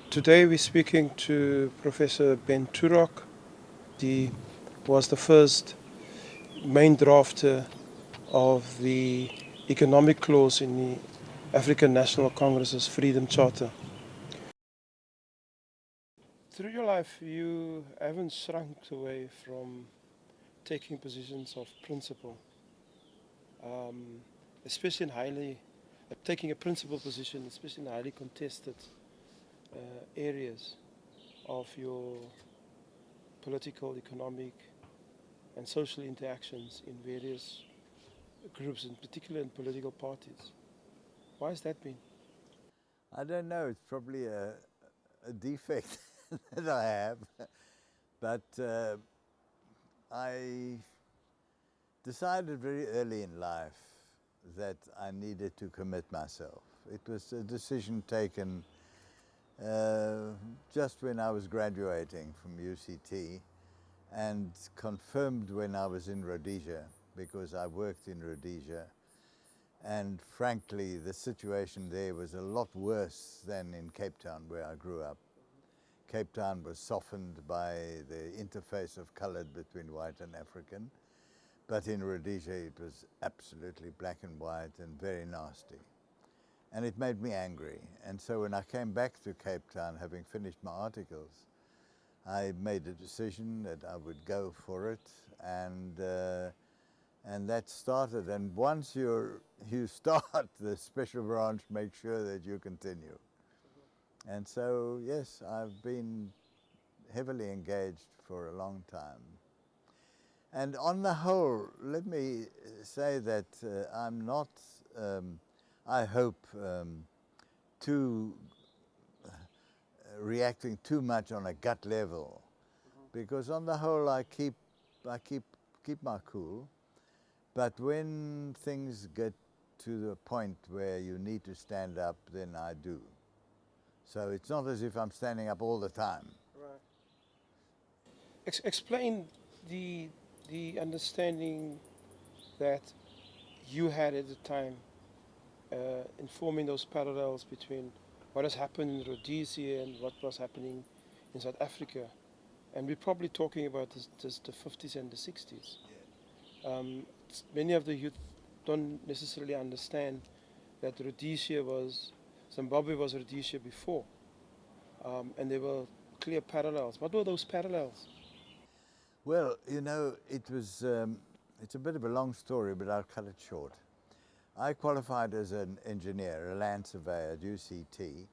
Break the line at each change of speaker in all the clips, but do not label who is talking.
Today we're speaking to Professor Ben Turok. He was the first main drafter of the economic clause in the African National Congress's Freedom Charter. Through your life, you haven't shrunk away from taking positions of principle, um, especially in taking a principal position, especially in highly contested areas of your political, economic, and social interactions in various groups, in particular in political parties. Why has that been?
I don't know, it's probably a defect that I have, but I decided very early in life that I needed to commit myself. It was a decision taken just when I was graduating from UCT and confirmed when I was in Rhodesia, because I worked in Rhodesia. And frankly, the situation there was a lot worse than in Cape Town, where I grew up. Cape Town was softened by the interface of colored between white and African. But in Rhodesia, it was absolutely black and white and very nasty. And it made me angry. And so when I came back to Cape Town, having finished my articles, I made a decision that I would go for it. And that started. And once you start, the special branch makes sure that you continue. And so, yes, I've been heavily engaged for a long time. And on the whole, let me say that I'm not, I hope, reacting too much on a gut level, because on the whole I keep my cool. But when things get to the point where you need to stand up, then I do. So it's not as if I'm standing up all the time.
Right. Explain the understanding that you had at the time, informing those parallels between what has happened in Rhodesia and what was happening in South Africa. And we're probably talking about the 50s and the 60s. Many of the youth don't necessarily understand that Zimbabwe was Rhodesia before, and there were clear parallels. What were those parallels?
Well, you know, it's a bit of a long story, but I'll cut it short. I qualified as an engineer, a land surveyor at UCT,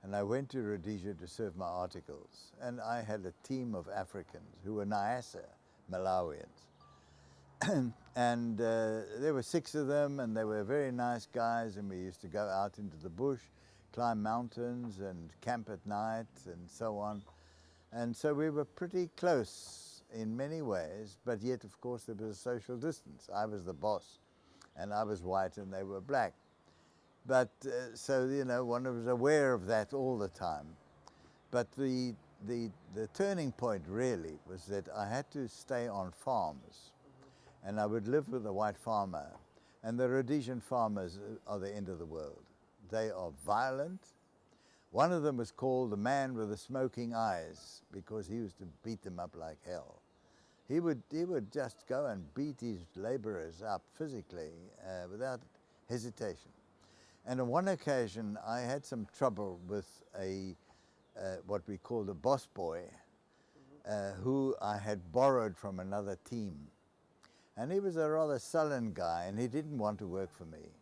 and I went to Rhodesia to serve my articles. And I had a team of Africans who were Nyasa Malawians. And there were 6 of them, and they were very nice guys, and we used to go out into the bush, climb mountains and camp at night and so on. And so we were pretty close in many ways, but yet, of course, there was a social distance. I was the boss, and I was white and they were black. But so, you know, one was aware of that all the time. But the turning point really was that I had to stay on farms, and I would live with a white farmer. And the Rhodesian farmers are the end of the world. They are violent. One of them was called the man with the smoking eyes, because he used to beat them up like hell. He would just go and beat his laborers up physically without hesitation. And on one occasion, I had some trouble with what we called a boss boy, who I had borrowed from another team. And he was a rather sullen guy, and he didn't want to work for me.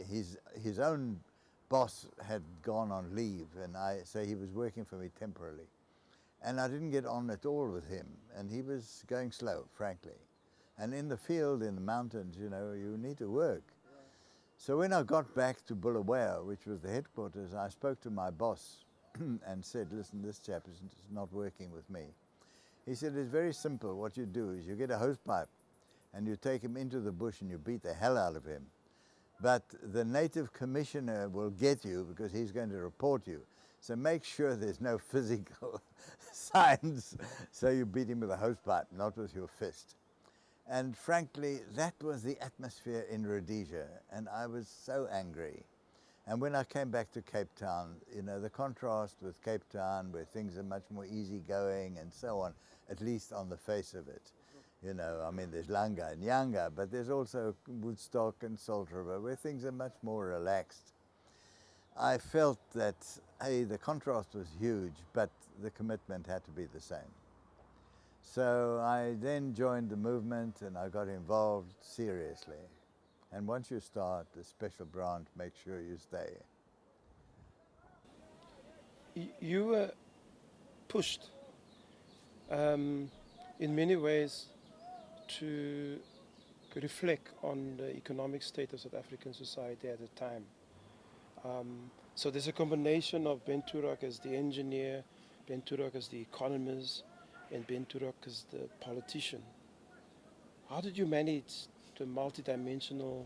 His own boss had gone on leave, and so he was working for me temporarily. And I didn't get on at all with him, and he was going slow, frankly. And in the field, in the mountains, you know, you need to work. So when I got back to Bulawayo, which was the headquarters, I spoke to my boss and said, listen, this chap is not working with me. He said, it's very simple. What you do is you get a hose pipe and you take him into the bush and you beat the hell out of him. But the native commissioner will get you because he's going to report you. So make sure there's no physical signs. So you beat him with a hose pipe, not with your fist. And frankly, that was the atmosphere in Rhodesia, and I was so angry. And when I came back to Cape Town, you know, the contrast with Cape Town, where things are much more easygoing and so on, at least on the face of it. You know, I mean, there's Langa and Yanga, but there's also Woodstock and Salt River, where things are much more relaxed. I felt that, hey, the contrast was huge, but the commitment had to be the same. So I then joined the movement and I got involved seriously. And once you start a special branch, make sure you stay.
You were pushed in many ways to reflect on the economic state of South African society at the time. So there's a combination of Ben Turok as the engineer, Ben Turok as the economist, and Ben Turok as the politician. How did you manage the multidimensional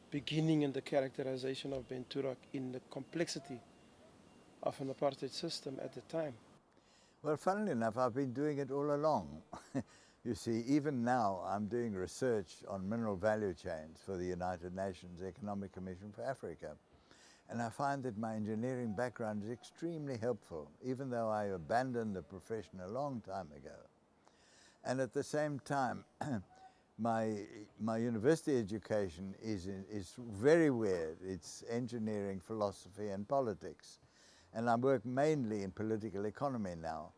beginning and the characterization of Ben Turok in the complexity of an apartheid system at the time?
Well, funnily enough, I've been doing it all along. You see, even now I'm doing research on mineral value chains for the United Nations Economic Commission for Africa. And I find that my engineering background is extremely helpful, even though I abandoned the profession a long time ago. And at the same time, my university education is very weird. It's engineering, philosophy, and politics. And I work mainly in political economy now.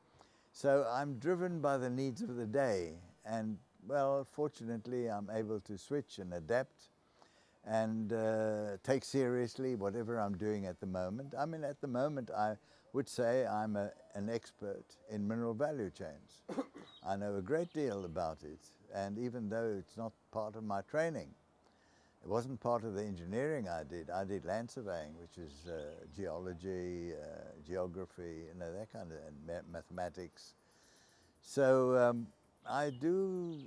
So I'm driven by the needs of the day. And, well, fortunately, I'm able to switch and adapt and take seriously whatever I'm doing at the moment. I mean, at the moment, I would say I'm an expert in mineral value chains. I know a great deal about it, and even though it's not part of my training, it wasn't part of the engineering I did land surveying, which is geology, geography, you know, that kind of, and mathematics. So I do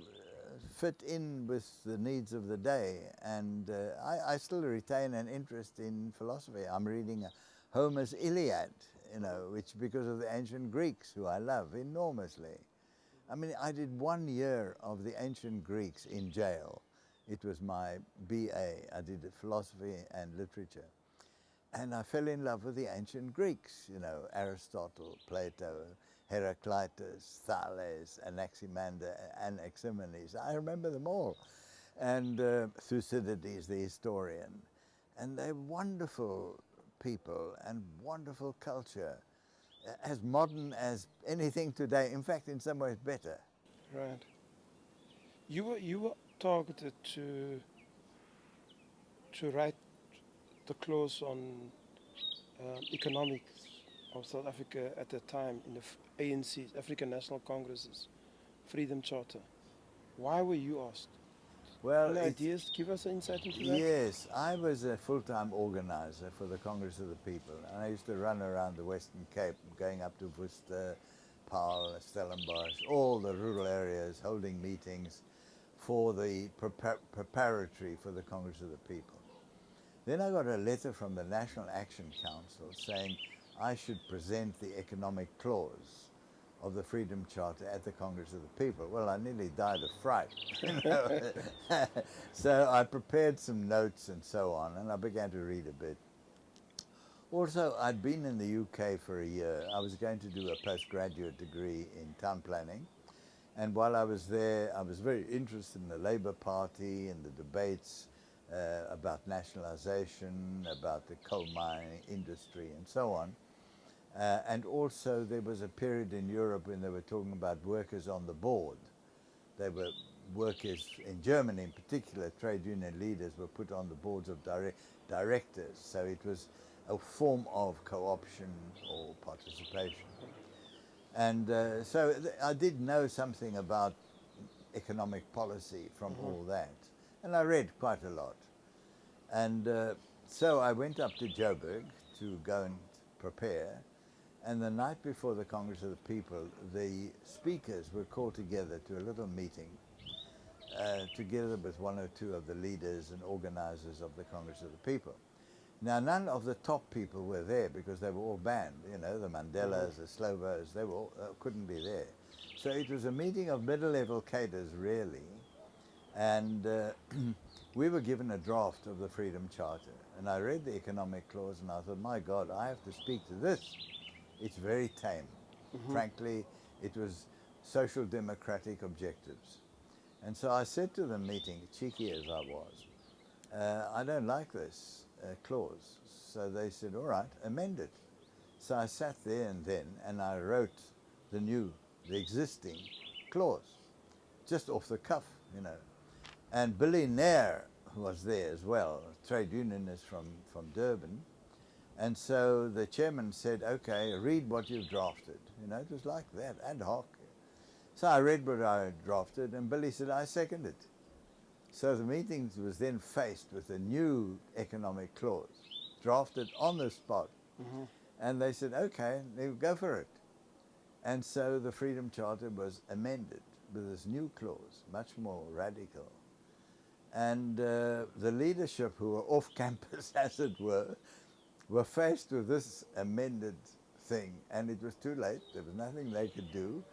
fit in with the needs of the day, and I still retain an interest in philosophy. I'm reading Homer's Iliad, you know, which because of the ancient Greeks, who I love enormously. I mean, I did 1 year of the ancient Greeks in jail. It was my BA. I did philosophy and literature. And I fell in love with the ancient Greeks, you know, Aristotle, Plato, Heraclitus, Thales, Anaximander, Anaximenes. I remember them all. And Thucydides, the historian. And they're wonderful people and wonderful culture, as modern as anything today. In fact, in some ways better.
Right. You were targeted to write the clause on economics of South Africa at the time in the ANC's, African National Congress's Freedom Charter. Why were you asked?
Well,
Any ideas? Give us an insight into that.
yes, I was a full-time organizer for the Congress of the People, and I used to run around the Western Cape, going up to Worcester, Paarl, Stellenbosch, all the rural areas, holding meetings for the preparatory for the Congress of the People. Then I got a letter from the National Action Council saying I should present the economic clause of the Freedom Charter at the Congress of the People. Well, I nearly died of fright. You know? So I prepared some notes and so on, and I began to read a bit. Also, I'd been in the UK for a year. I was going to do a postgraduate degree in town planning. And while I was there, I was very interested in the Labour Party and the debates about nationalisation, about the coal mining industry and so on. And also there was a period in Europe when they were talking about workers on the board. They were workers in Germany in particular, trade union leaders were put on the boards of directors. So it was a form of co-option or participation. And so I did know something about economic policy from all that. And I read quite a lot. And so I went up to Joburg to go and prepare. And the night before the Congress of the People, the speakers were called together to a little meeting, together with one or two of the leaders and organizers of the Congress of the People. Now, none of the top people were there because they were all banned. You know, the Mandelas, the Slovos, they were all, couldn't be there. So it was a meeting of middle-level cadres, really. And we were given a draft of the Freedom Charter. And I read the economic clause and I thought, my God, I have to speak to this. It's very tame. Frankly, it was social democratic objectives. And so I said to the meeting, cheeky as I was, I don't like this clause. So they said, all right, amend it. So I sat there and then, and I wrote the existing clause, just off the cuff, you know. And Billy Nair was there as well, a trade unionist from Durban. And so the chairman said, okay, read what you've drafted. You know, it was like that, ad hoc. So I read what I drafted, and Billy said, I second it. So the meeting was then faced with a new economic clause, drafted on the spot. And they said, okay, they go for it. And so the Freedom Charter was amended with this new clause, much more radical. And the leadership, who were off campus, as it were faced with this amended thing, and it was too late. There was nothing they could do.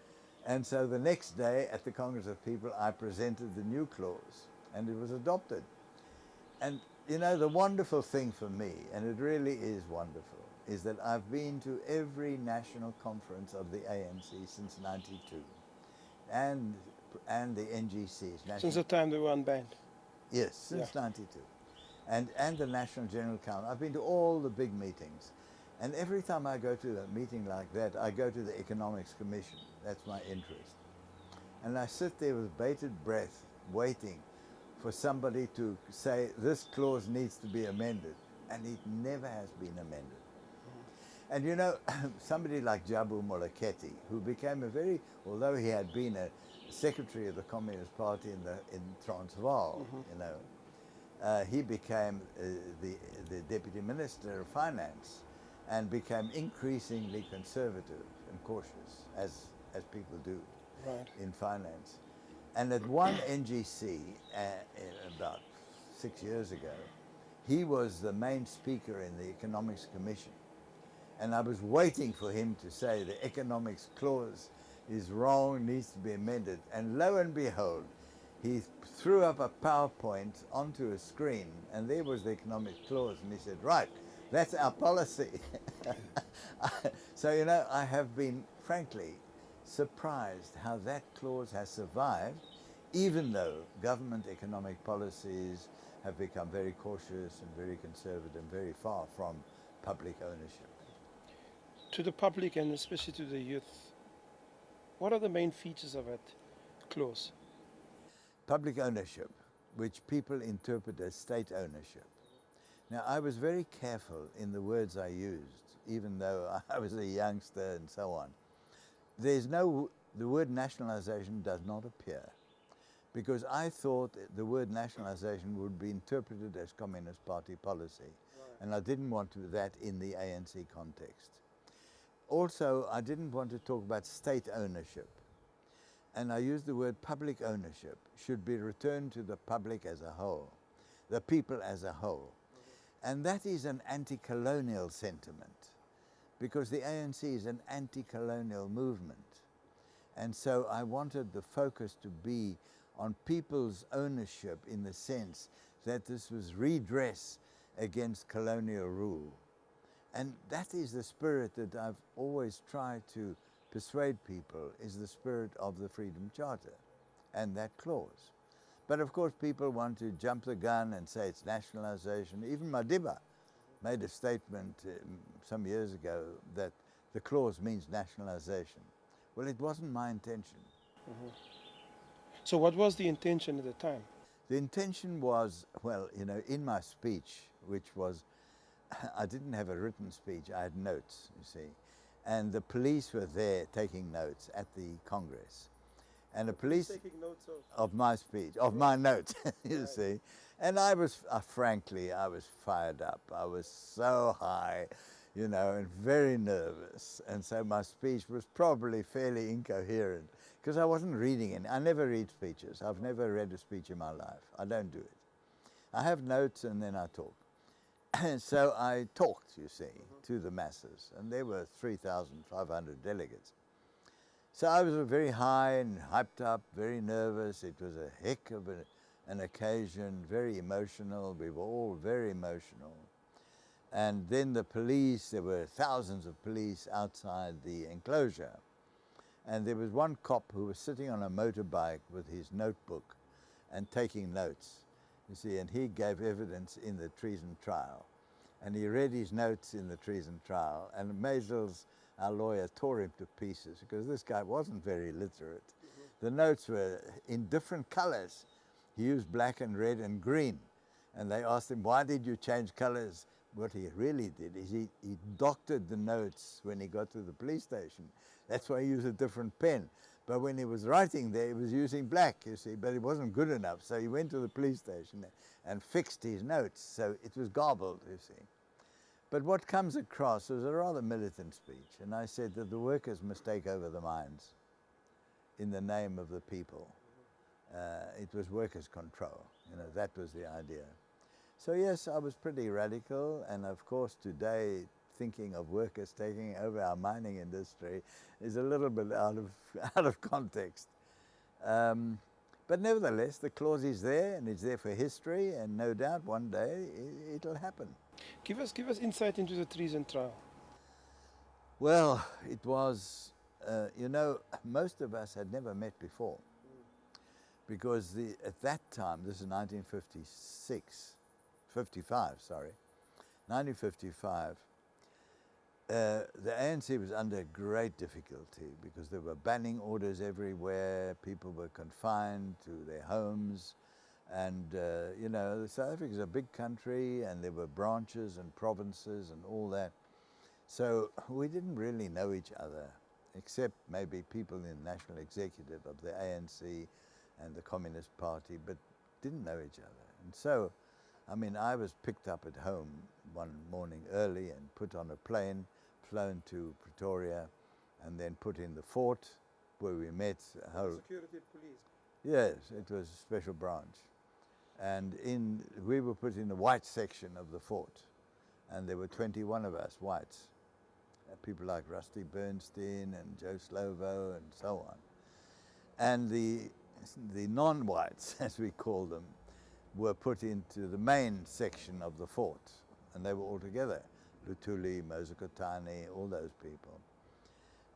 And so the next day at the Congress of People, I presented the new clause, and it was adopted. And you know, the wonderful thing for me, and it really is wonderful, is that I've been to every national conference of the ANC since '92, and the NGC's.
Since the time they were unbanned.
Yes, since '92. And the National General Council. I've been to all the big meetings. And every time I go to a meeting like that, I go to the Economics Commission. That's my interest. And I sit there with bated breath, waiting for somebody to say, this clause needs to be amended. And it never has been amended. And you know, somebody like Jabu Moleketi, who became although he had been a secretary of the Communist Party in Transvaal, you know, he became the Deputy Minister of Finance and became increasingly conservative and cautious, as people do in finance. And at one NGC, about 6 years ago, he was the main speaker in the Economics Commission. And I was waiting for him to say the economics clause is wrong, needs to be amended. And lo and behold, he threw up a PowerPoint onto a screen, and there was the economic clause, and he said, right, that's our policy. So, you know, I have been, frankly, surprised how that clause has survived, even though government economic policies have become very cautious and very conservative and very far from public ownership.
To the public and especially to the youth, what are the main features of that clause?
Public ownership, which people interpret as state ownership. Now, I was very careful in the words I used, even though I was a youngster and so on. The word nationalization does not appear, because I thought the word nationalization would be interpreted as Communist Party policy, and I didn't want that in the ANC context. Also, I didn't want to talk about state ownership. And I used the word public ownership should be returned to the public as a whole, the people as a whole. And that is an anti-colonial sentiment, because the ANC is an anti-colonial movement. And so I wanted the focus to be on people's ownership in the sense that this was redress against colonial rule. And that is the spirit that I've always tried to persuade people, is the spirit of the Freedom Charter and that clause. But of course people want to jump the gun and say it's nationalization. Even Madiba made a statement some years ago that the clause means nationalization. Well, it wasn't my intention.
So what was the intention at the time?
The intention was, well, you know, in my speech, which was, I didn't have a written speech, I had notes, you see. And the police were there taking notes at the Congress. And the police,
taking notes
of my speech, of my notes, you see. And I was, frankly, I was fired up. I was so high, you know, and very nervous. And so my speech was probably fairly incoherent, because I wasn't reading any. I never read speeches. I've never read a speech in my life. I don't do it. I have notes and then I talk. So I talked, you see, to the masses, and there were 3,500 delegates. So I was very high and hyped up, very nervous. It was a heck of an occasion, very emotional. We were all very emotional. And then the police, there were thousands of police outside the enclosure. And there was one cop who was sitting on a motorbike with his notebook and taking notes, you see, and he gave evidence in the treason trial. And he read his notes in the treason trial, and Maisels, our lawyer, tore him to pieces because this guy wasn't very literate. The notes were in different colors. He used black and red and green. And they asked him, why did you change colors? What he really did is he doctored the notes when he got to the police station. That's why he used a different pen. But when he was writing there, he was using black, you see, but it wasn't good enough. So he went to the police station and fixed his notes. So it was garbled, you see. But what comes across was a rather militant speech. And I said that the workers must take over the mines in the name of the people. It was workers' control. You know, that was the idea. So yes, I was pretty radical. And of course, today, thinking of workers taking over our mining industry is a little bit out of context. But nevertheless, the clause is there, and it's there for history, and no doubt one day it'll happen.
Give us insight into the treason trial.
Well, it was, you know, most of us had never met before, because at that time, this is 1955, the ANC was under great difficulty because there were banning orders everywhere, people were confined to their homes, and you know, South Africa is a big country and there were branches and provinces and all that. So we didn't really know each other, except maybe people in the national executive of the ANC and the Communist Party, but didn't know each other. And so, I mean, I was picked up at home one morning early and put on a plane, flown to Pretoria, and then put in the fort where we met.
Security police?
Yes, it was a special branch. And we were put in the white section of the fort, and there were 21 of us, whites. People like Rusty Bernstein and Joe Slovo and so on. And the non-whites, as we call them, were put into the main section of the fort, and they were all together. Luthuli, Mozokotane, all those people.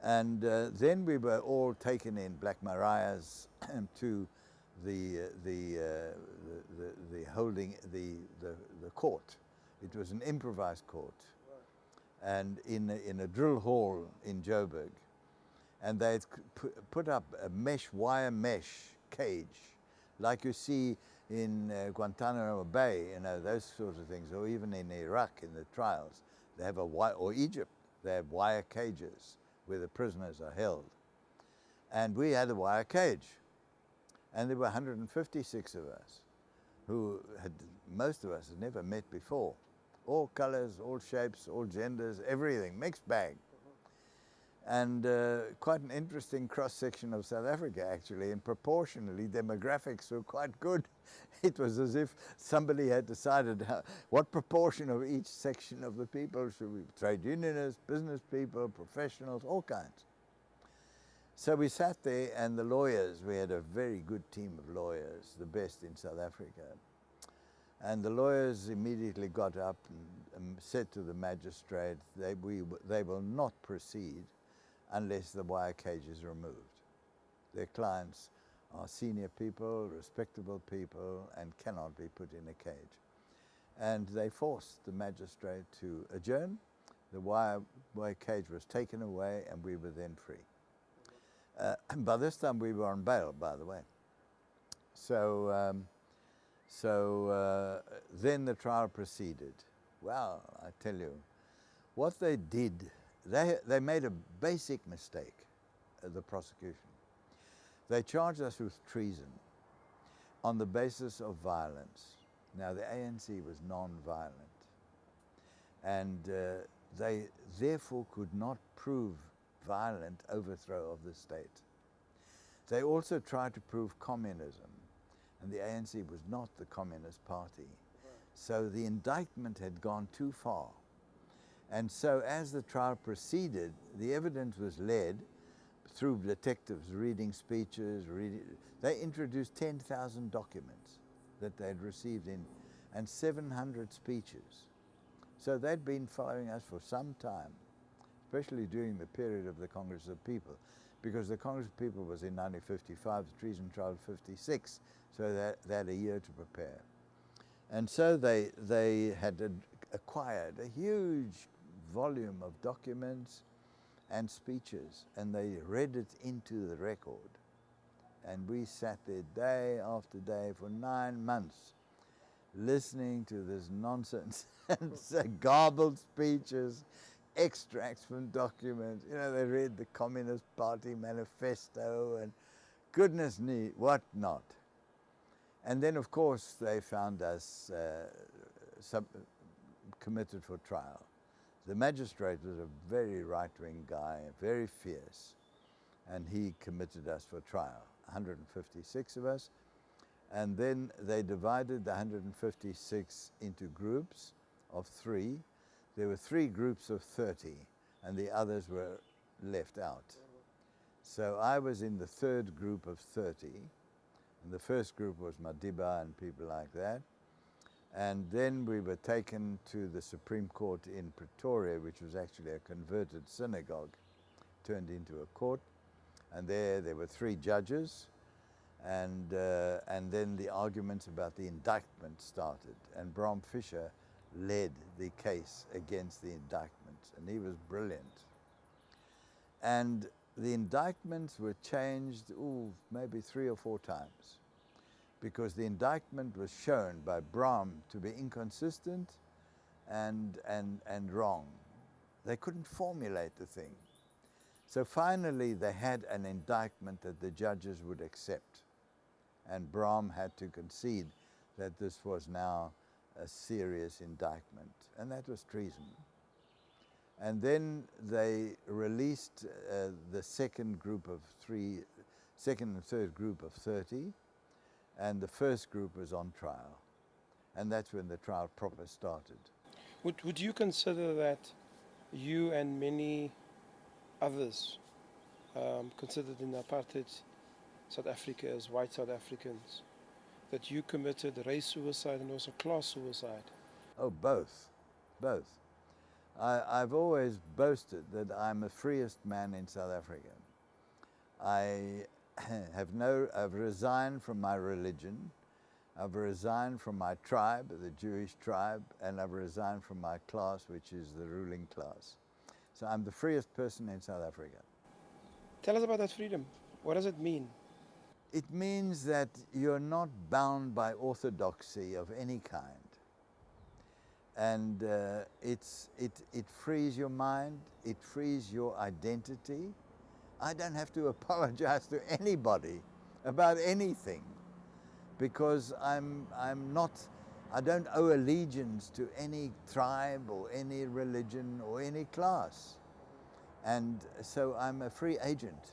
And then we were all taken in Black Mariah's to the court. It was an improvised court, and in a drill hall in Joburg, and they had put up a wire mesh cage, like you see in Guantanamo Bay, you know, those sorts of things, or even in Iraq in the trials. They have or Egypt, they have wire cages where the prisoners are held. And we had a wire cage. And there were 156 of us who most of us had never met before. All colors, all shapes, all genders, everything, mixed bag. And quite an interesting cross-section of South Africa, actually, and proportionally, demographics were quite good. It was as if somebody had decided what proportion of each section of the people should be trade unionists, business people, professionals, all kinds. So we sat there, and the lawyers, we had a very good team of lawyers, the best in South Africa. And the lawyers immediately got up and said to the magistrate, they will not proceed unless the wire cage is removed. Their clients are senior people, respectable people, and cannot be put in a cage. And they forced the magistrate to adjourn. The wire cage was taken away, and we were then free. By this time, we were on bail, by the way. So then the trial proceeded. Well, I tell you, what they did, they made a basic mistake, the prosecution. They charged us with treason on the basis of violence. Now, the ANC was non-violent, and they therefore could not prove violent overthrow of the state. They also tried to prove communism, and the ANC was not the Communist Party. So the indictment had gone too far. And so as the trial proceeded, the evidence was led through detectives reading speeches, they introduced 10,000 documents that they'd received and 700 speeches So they'd been following us for some time, especially during the period of the Congress of People, because the Congress of People was in 1955, the treason trial 56, so they had a year to prepare. And so they had acquired a huge volume of documents and speeches, and they read it into the record. And we sat there day after day for 9 months listening to this nonsense and garbled speeches, extracts from documents. You know, they read the Communist Party manifesto and goodness me, what not. And then, of course, they found us committed for trial. The magistrate was a very right-wing guy, very fierce, and he committed us for trial, 156 of us. And then they divided the 156 into groups of 3. There were 3 groups of 30, and the others were left out. So I was in the 3rd group of 30, and the first group was Madiba and people like that. And then we were taken to the Supreme Court in Pretoria, which was actually a converted synagogue, turned into a court. And there were 3 judges, and then the arguments about the indictment started. And Bram Fischer led the case against the indictment, and he was brilliant. And the indictments were changed, maybe 3 or 4 times, because the indictment was shown by Bram to be inconsistent and wrong. They couldn't formulate the thing. So finally they had an indictment that the judges would accept, and Bram had to concede that this was now a serious indictment, and that was treason. And then they released the second and third group of 30, and the first group was on trial. And that's when the trial proper started.
Would you consider that you and many others considered in apartheid South Africa as white South Africans, that you committed race suicide and also class suicide?
Oh, both. I've always boasted that I'm the freest man in South Africa. I've resigned from my religion, I've resigned from my tribe, the Jewish tribe, and I've resigned from my class, which is the ruling class. So I'm the freest person in South Africa.
Tell us about that freedom. What does it mean?
It means that you're not bound by orthodoxy of any kind. And it frees your mind, it frees your identity. I don't have to apologize to anybody about anything, because I don't owe allegiance to any tribe or any religion or any class. And so I'm a free agent.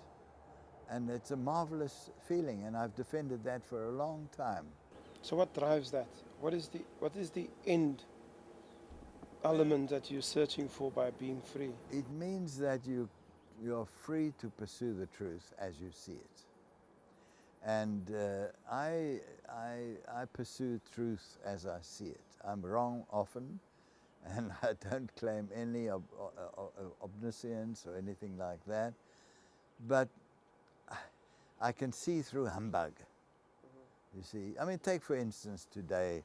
And it's a marvelous feeling, and I've defended that for a long time.
So what drives that? What is the end element that you're searching for by being free?
It means that you're free to pursue the truth as you see it. And I pursue truth as I see it. I'm wrong often, and I don't claim any omniscience or anything like that. But I can see through humbug, you see. I mean, take for instance today,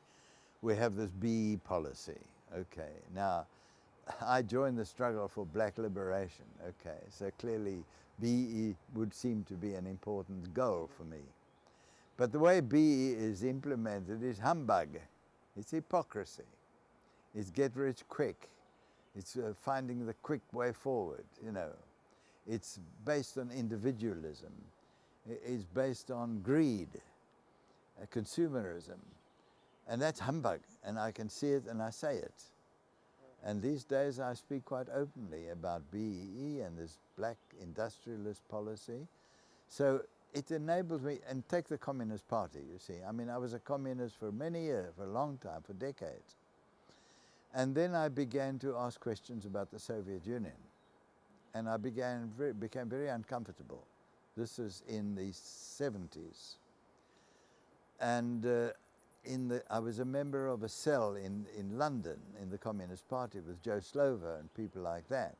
we have this BE policy, okay. Now, I joined the struggle for black liberation, okay. So clearly BE would seem to be an important goal for me. But the way BE is implemented is humbug. It's hypocrisy. It's get rich quick. It's finding the quick way forward, you know. It's based on individualism. It's based on greed, consumerism. And that's humbug, and I can see it and I say it. And these days I speak quite openly about BEE and this black industrialist policy. So it enables me, and take the Communist Party, you see. I mean, I was a communist for many years, for a long time, for decades. And then I began to ask questions about the Soviet Union. And I became very uncomfortable. This is in the 70s. And I was a member of a cell in London in the Communist Party with Joe Slovo and people like that.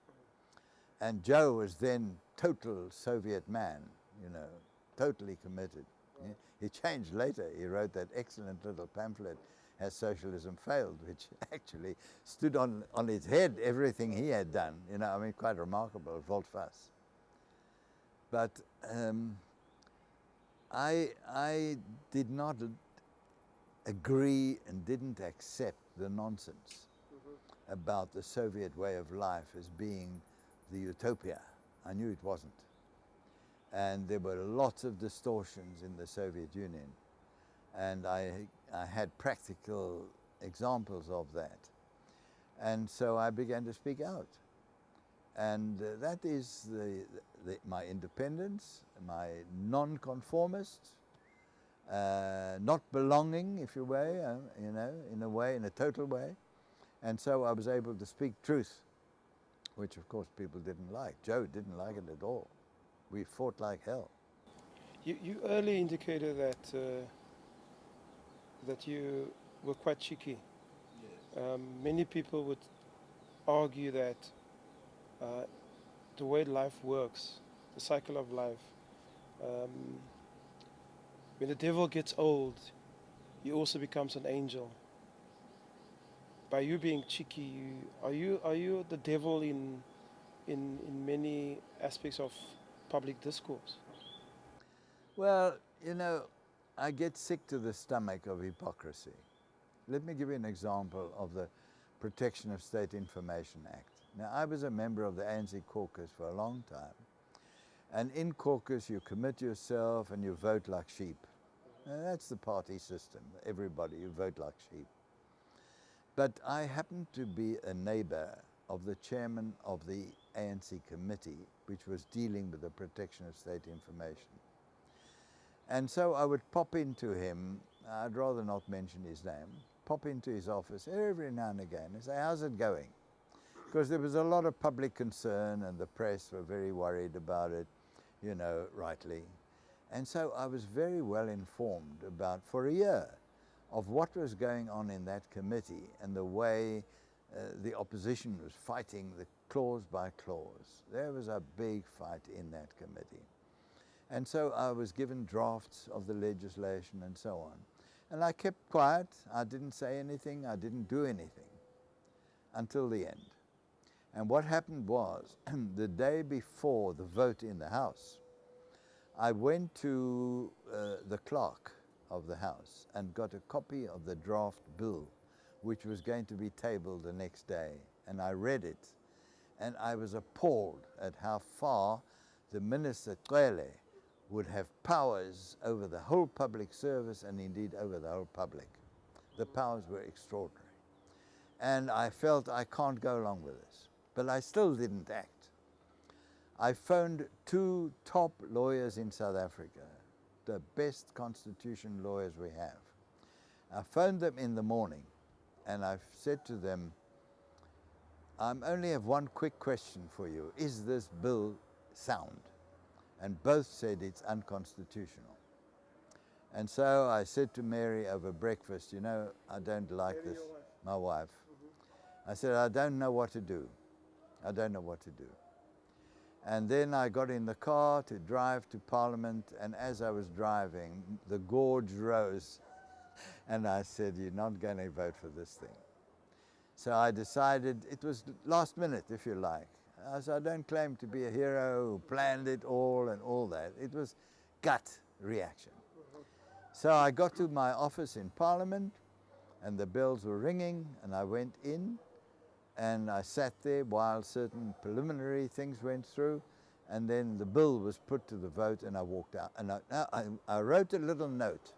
And Joe was then total Soviet man, you know, totally committed. Yeah. He changed later. He wrote that excellent little pamphlet, Has Socialism Failed, which actually stood on its head everything he had done. You know, I mean, quite remarkable, volte-face. But I did not agree and didn't accept the nonsense about the Soviet way of life as being the utopia. I knew it wasn't. And there were lots of distortions in the Soviet Union. And I had practical examples of that. And so I began to speak out. And that is my independence, my non-conformist, not belonging, if you will, you know, in a way, in a total way. And so I was able to speak truth, which of course people didn't like. Joe didn't like it at all. We fought like hell.
You earlier indicated that you were quite cheeky.
Yes.
Many people would argue that the way life works, the cycle of life, when the devil gets old, he also becomes an angel. By you being cheeky, are you the devil in many aspects of public discourse?
Well, you know, I get sick to the stomach of hypocrisy. Let me give you an example of the Protection of State Information Act. Now, I was a member of the ANC caucus for a long time. And in caucus, you commit yourself and you vote like sheep. Now, that's the party system. Everybody, you vote like sheep. But I happened to be a neighbor of the chairman of the ANC committee, which was dealing with the protection of state information. And so I would pop into him, I'd rather not mention his name, pop into his office every now and again and say, how's it going? Because there was a lot of public concern and the press were very worried about it, you know, rightly. And so I was very well informed about, for a year, of what was going on in that committee and the way the opposition was fighting the clause by clause. There was a big fight in that committee. And so I was given drafts of the legislation and so on. And I kept quiet. I didn't say anything. I didn't do anything until the end. And what happened was, the day before the vote in the House, I went to the clerk of the House and got a copy of the draft bill, which was going to be tabled the next day. And I read it, and I was appalled at how far the Minister Cele would have powers over the whole public service and indeed over the whole public. The powers were extraordinary. And I felt I can't go along with this. But I still didn't act. I phoned 2 top lawyers in South Africa, the best constitution lawyers we have. I phoned them in the morning and I said to them, I only have one quick question for you. Is this bill sound? And both said it's unconstitutional. And so I said to Mary over breakfast, you know, I don't like
Mary,
this.
your wife.
My wife. I said, I don't know what to do. I don't know what to do. And then I got in the car to drive to Parliament, and as I was driving, the gorge rose. And I said, you're not going to vote for this thing. So I decided, it was last minute, if you like. I don't claim to be a hero who planned it all and all that. It was gut reaction. So I got to my office in Parliament, and the bells were ringing, and I went in, and I sat there while certain preliminary things went through, and then the bill was put to the vote, and I walked out. And I wrote a little note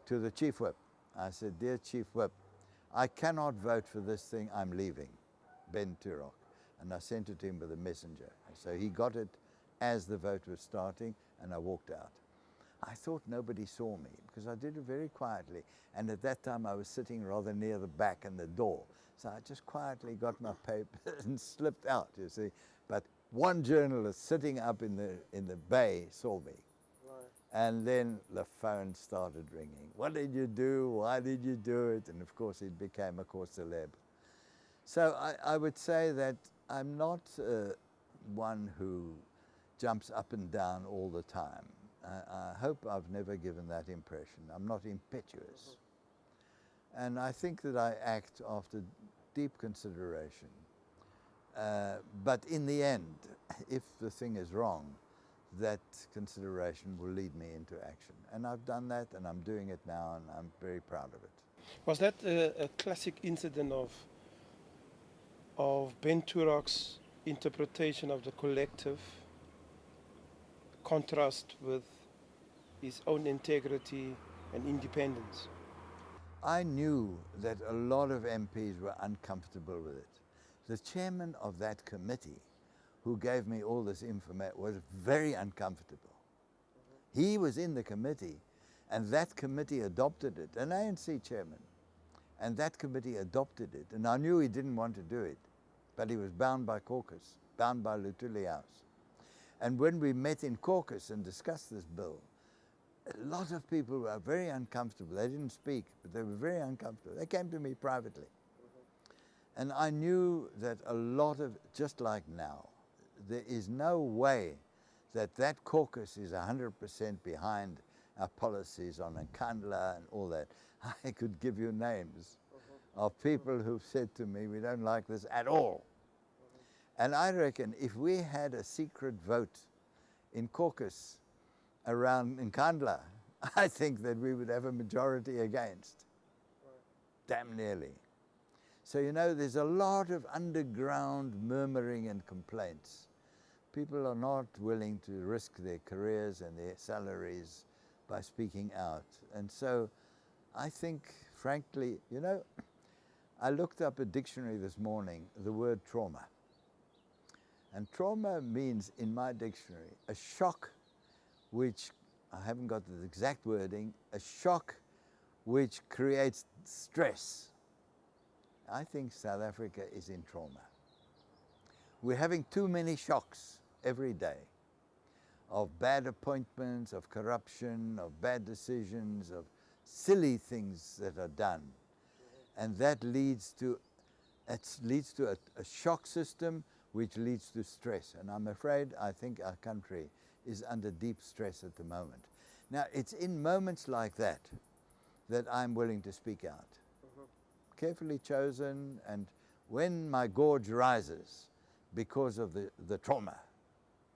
to the Chief Whip. I said, dear Chief Whip, I cannot vote for this thing, I'm leaving, Ben Turok. And I sent it to him with a messenger. So he got it as the vote was starting, and I walked out. I thought nobody saw me, because I did it very quietly. And at that time, I was sitting rather near the back and the door. So I just quietly got my paper and slipped out, you see. But one journalist sitting up in the bay saw me.
Right.
And then the phone started ringing. What did you do? Why did you do it? And of course, it became a cause célèbre. So I would say that I'm not one who jumps up and down all the time. I hope I've never given that impression. I'm not impetuous. And I think that I act after deep consideration. But in the end, if the thing is wrong, that consideration will lead me into action. And I've done that, and I'm doing it now, and I'm very proud of it.
Was that a classic incident of Ben Turok's interpretation of the collective, contrast with his own integrity and independence?
I knew that a lot of MPs were uncomfortable with it. The chairman of that committee, who gave me all this information, was very uncomfortable. He was in the committee, and that committee adopted it, an ANC chairman. And that committee adopted it, and I knew he didn't want to do it, but he was bound by caucus, bound by Lutuli House. And when we met in caucus and discussed this bill, a lot of people were very uncomfortable. They didn't speak, but they were very uncomfortable. They came to me privately. And I knew that a lot of, just like now, there is no way that that caucus is 100% behind our policies on Nkandla and all that. I could give you names of people who've said to me, we don't like this at all. And I reckon if we had a secret vote in caucus around Nkandla, I think that we would have a majority against. Damn nearly. So, you know, there's a lot of underground murmuring and complaints. People are not willing to risk their careers and their salaries by speaking out. And so I think, frankly, you know, I looked up a dictionary this morning, the word trauma. And trauma means, in my dictionary, a shock which, I haven't got the exact wording, a shock which creates stress. I think South Africa is in trauma. We're having too many shocks every day of bad appointments, of corruption, of bad decisions, of silly things that are done. And that leads to a shock system which leads to stress. And I'm afraid, I think our country is under deep stress at the moment. Now, it's in moments like that that I'm willing to speak out. Carefully chosen, and when my gorge rises because of the trauma,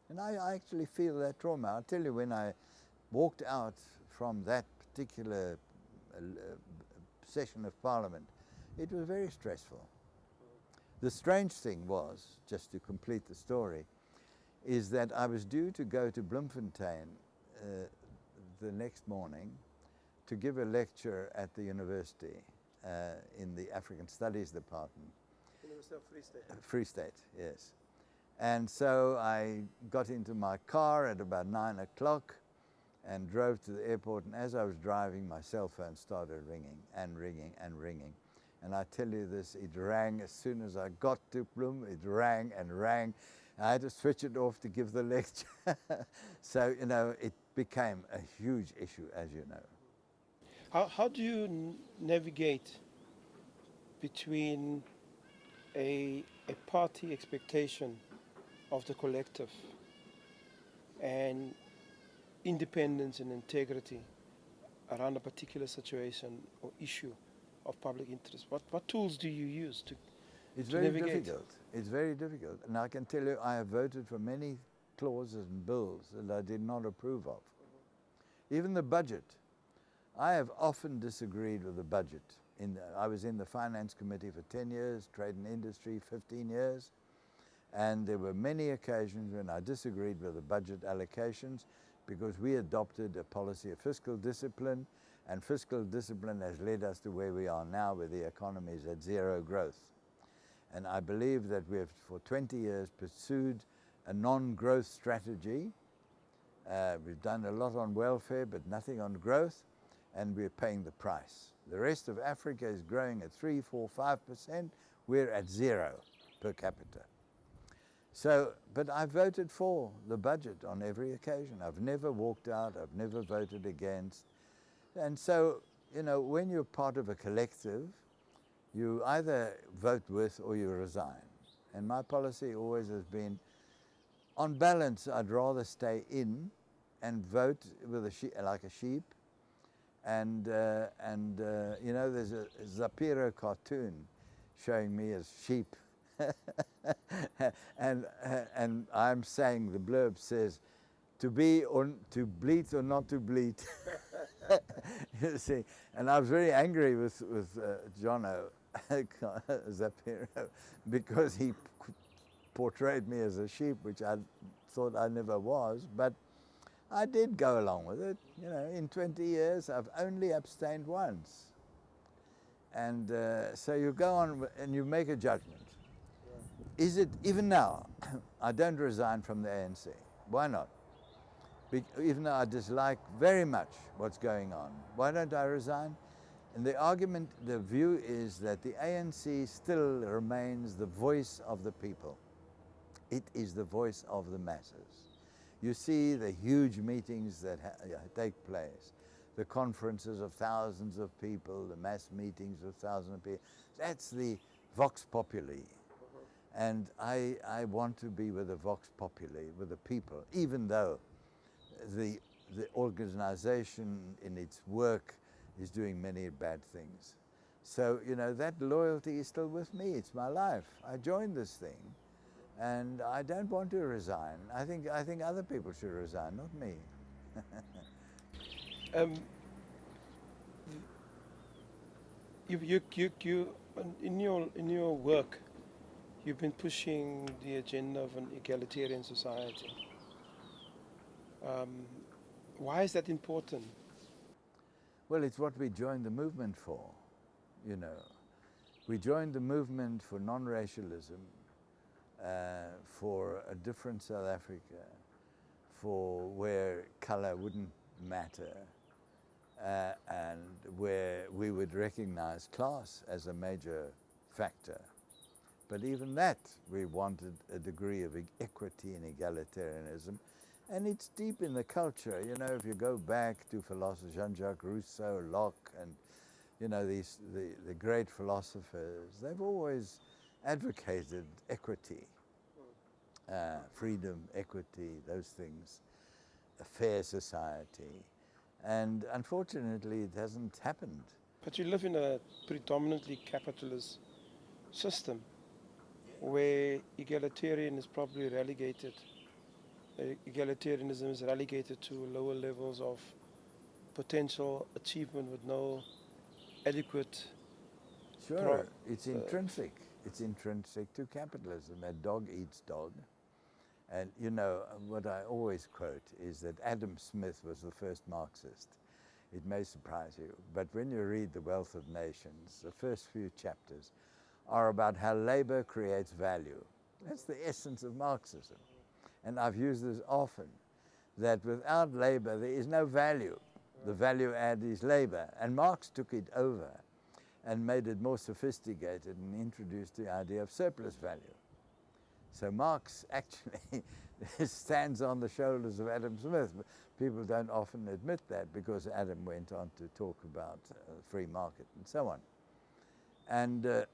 and I actually feel that trauma. I'll tell you, when I walked out from that particular session of Parliament, it was very stressful. The strange thing was, just to complete the story, is that I was due to go to Bloemfontein the next morning to give a lecture at the university in the African Studies Department.
University of Free State.
Free State, yes. And so I got into my car at about 9 o'clock and drove to the airport, and as I was driving, my cell phone started ringing and ringing and ringing. And I tell you this, it rang as soon as I got to Bloem, it rang and rang. I had to switch it off to give the lecture. So, you know, it became a huge issue, as you know.
How do you navigate between a party expectation of the collective and independence and integrity around a particular situation or issue of public interest? What tools do you use to
It's
to
very
navigate?
difficult. It's very difficult. And I can tell you, I have voted for many clauses and bills that I did not approve of. Even the budget. I have often disagreed with the budget. I was in the Finance Committee for 10 years, Trade and Industry 15 years, and there were many occasions when I disagreed with the budget allocations because we adopted a policy of fiscal discipline, and fiscal discipline has led us to where we are now, where the economy is at zero growth. And I believe that we have for 20 years pursued a non-growth strategy. We've done a lot on welfare, but nothing on growth, and we're paying the price. The rest of Africa is growing at 3, 4, 5%. We're at 0 per capita. So, but I voted for the budget on every occasion. I've never walked out, I've never voted against. And so, you know, when you're part of a collective, you either vote with or you resign. And my policy always has been, on balance, I'd rather stay in and vote with like a sheep. And you know, there's a Zapiro cartoon showing me as sheep. and I'm saying, the blurb says, to be or to bleat or not to bleat. You see, and I was very angry with Jono Zapiro because he portrayed me as a sheep, which I thought I never was, but I did go along with it. You know, in 20 years, I've only abstained once. And so you go on and you make a judgment. Is it, even now, I don't resign from the ANC. Why not? Even though I dislike very much what's going on. Why don't I resign? And the argument, the view is that the ANC still remains the voice of the people. It is the voice of the masses. You see the huge meetings that take place, the conferences of thousands of people, the mass meetings of thousands of people. That's the vox populi. And I want to be with the vox populi, with the people, even though the organization in its work is doing many bad things. So, you know, that loyalty is still with me. It's my life. I joined this thing, and I don't want to resign. I think other people should resign, not me.
You in your work, you've been pushing the agenda of an egalitarian society. Why is that important?
Well, it's what we joined the movement for, you know. We joined the movement for non-racialism, for a different South Africa, for where color wouldn't matter, and where we would recognize class as a major factor. But even that, we wanted a degree of equity and egalitarianism. And it's deep in the culture. You know, if you go back to philosophers, Jean-Jacques Rousseau, Locke, and, you know, the great philosophers, they've always advocated equity, freedom, equity, those things, a fair society. And unfortunately, it hasn't happened.
But you live in a predominantly capitalist system where egalitarian is probably relegated. Egalitarianism is relegated to lower levels of potential achievement with no adequate.
Sure, it's intrinsic. It's intrinsic to capitalism. A dog eats dog. And you know, what I always quote is that Adam Smith was the first Marxist. It may surprise you, but when you read The Wealth of Nations, the first few chapters are about how labor creates value. That's the essence of Marxism. And I've used this often, that without labor there is no value. The value add is labor. And Marx took it over and made it more sophisticated and introduced the idea of surplus value. So Marx actually stands on the shoulders of Adam Smith. People don't often admit that because Adam went on to talk about free market and so on. And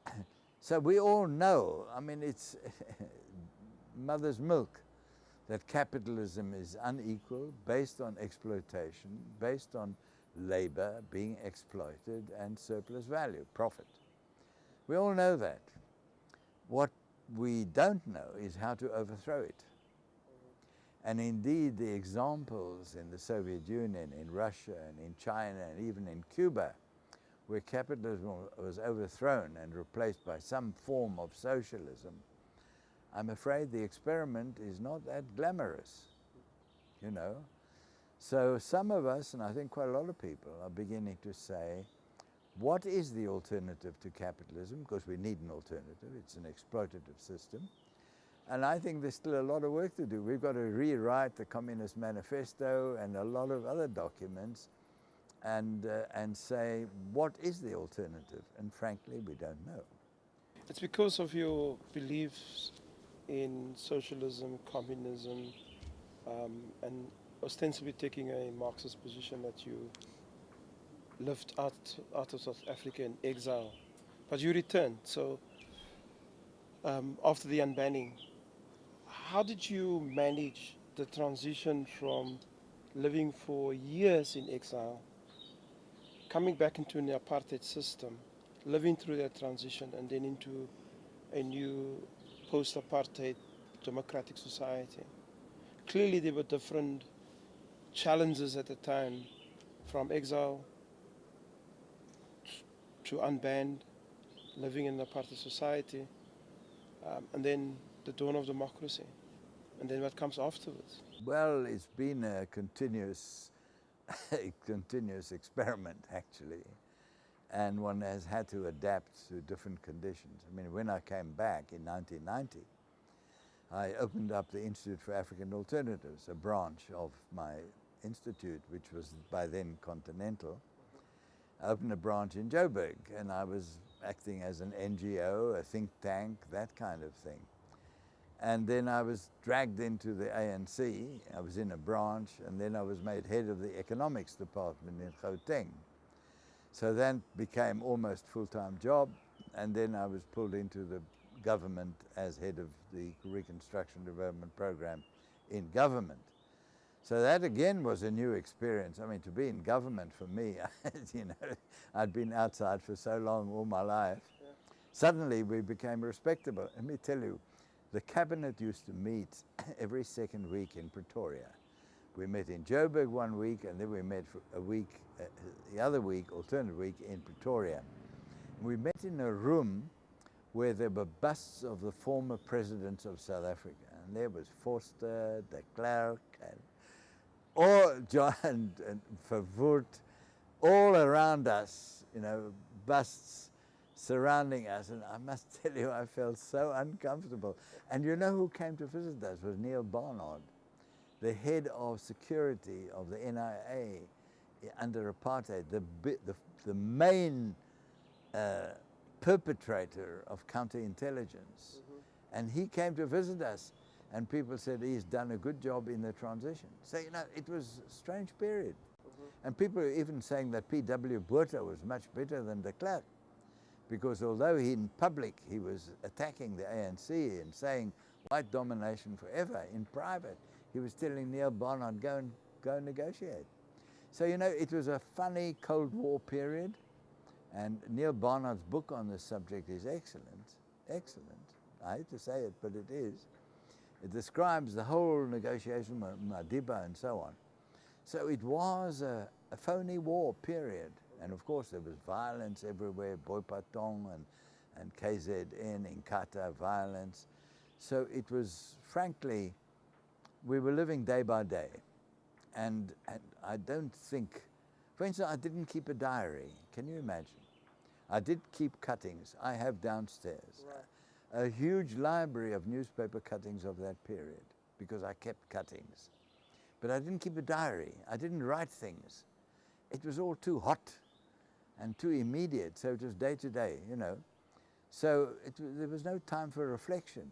so we all know, I mean, it's mother's milk, that capitalism is unequal, based on exploitation, based on labor being exploited and surplus value, profit. We all know that. What we don't know is how to overthrow it. And indeed, the examples in the Soviet Union, in Russia, and in China, and even in Cuba, where capitalism was overthrown and replaced by some form of socialism, I'm afraid the experiment is not that glamorous, you know. So some of us, and I think quite a lot of people, are beginning to say, what is the alternative to capitalism? Because we need an alternative. It's an exploitative system. And I think there's still a lot of work to do. We've got to rewrite the Communist Manifesto and a lot of other documents and say, what is the alternative? And frankly, we don't know.
It's because of your beliefs in socialism, communism, and ostensibly taking a Marxist position that you lived out of South Africa in exile. But you returned. So after the unbanning, how did you manage the transition from living for years in exile, coming back into an apartheid system, living through that transition, and then into a new post-apartheid democratic society? Clearly there were different challenges at the time, from exile to unbanned, living in an apartheid society, and then the dawn of democracy, and then what comes afterwards.
Well, it's been a continuous, a continuous experiment, actually. And one has had to adapt to different conditions. I mean, when I came back in 1990, I opened up the Institute for African Alternatives, a branch of my institute, which was by then Continental. I opened a branch in Joburg, and I was acting as an NGO, a think tank, that kind of thing. And then I was dragged into the ANC. I was in a branch, and then I was made head of the economics department in Gauteng. So that became almost full-time job, and then I was pulled into the government as head of the Reconstruction Development Program in government. So that again was a new experience. I mean, to be in government for me, you know, I'd been outside for so long, all my life.
Yeah.
Suddenly we became respectable. Let me tell you, the cabinet used to meet every second week in Pretoria. We met in Joburg one week, and then we met for a week, the other week, alternate week, in Pretoria. We met in a room where there were busts of the former presidents of South Africa. And there was Forster, de Klerk, and all John and Verwoerd, all around us, you know, busts surrounding us. And I must tell you, I felt so uncomfortable. And you know who came to visit us was Neil Barnard, the head of security of the NIA under apartheid, the main perpetrator of counterintelligence. And he came to visit us, and people said he's done a good job in the transition. So, you know, it was a strange period. And people were even saying that P.W. Botha was much better than de Klerk, because although in public he was attacking the ANC and saying white domination forever, in private he was telling Neil Barnard, go and negotiate. So, you know, it was a funny Cold War period, and Neil Barnard's book on this subject is excellent, excellent. I hate to say it, but it is. It describes the whole negotiation, Madiba and so on. So it was a phony war period. And of course there was violence everywhere, Boipatong and KZN, Inkatha violence. So it was, frankly, we were living day by day. And I don't think, for instance, I didn't keep a diary. Can you imagine? I did keep cuttings. I have downstairs a huge library of newspaper cuttings of that period, because I kept cuttings. But I didn't keep a diary. I didn't write things. It was all too hot and too immediate, so it was day to day, you know. So there was no time for reflection.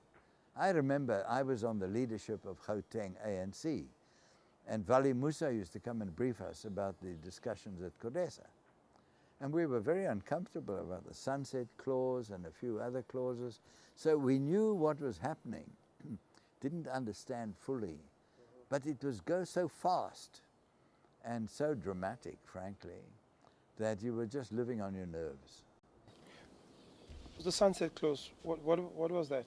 I remember I was on the leadership of Gauteng ANC, and Vali Musa used to come and brief us about the discussions at Codesa. And we were very uncomfortable about the sunset clause and a few other clauses. So we knew what was happening, didn't understand fully, but it was go so fast and so dramatic, frankly, that you were just living on your nerves.
The sunset clause, what was that?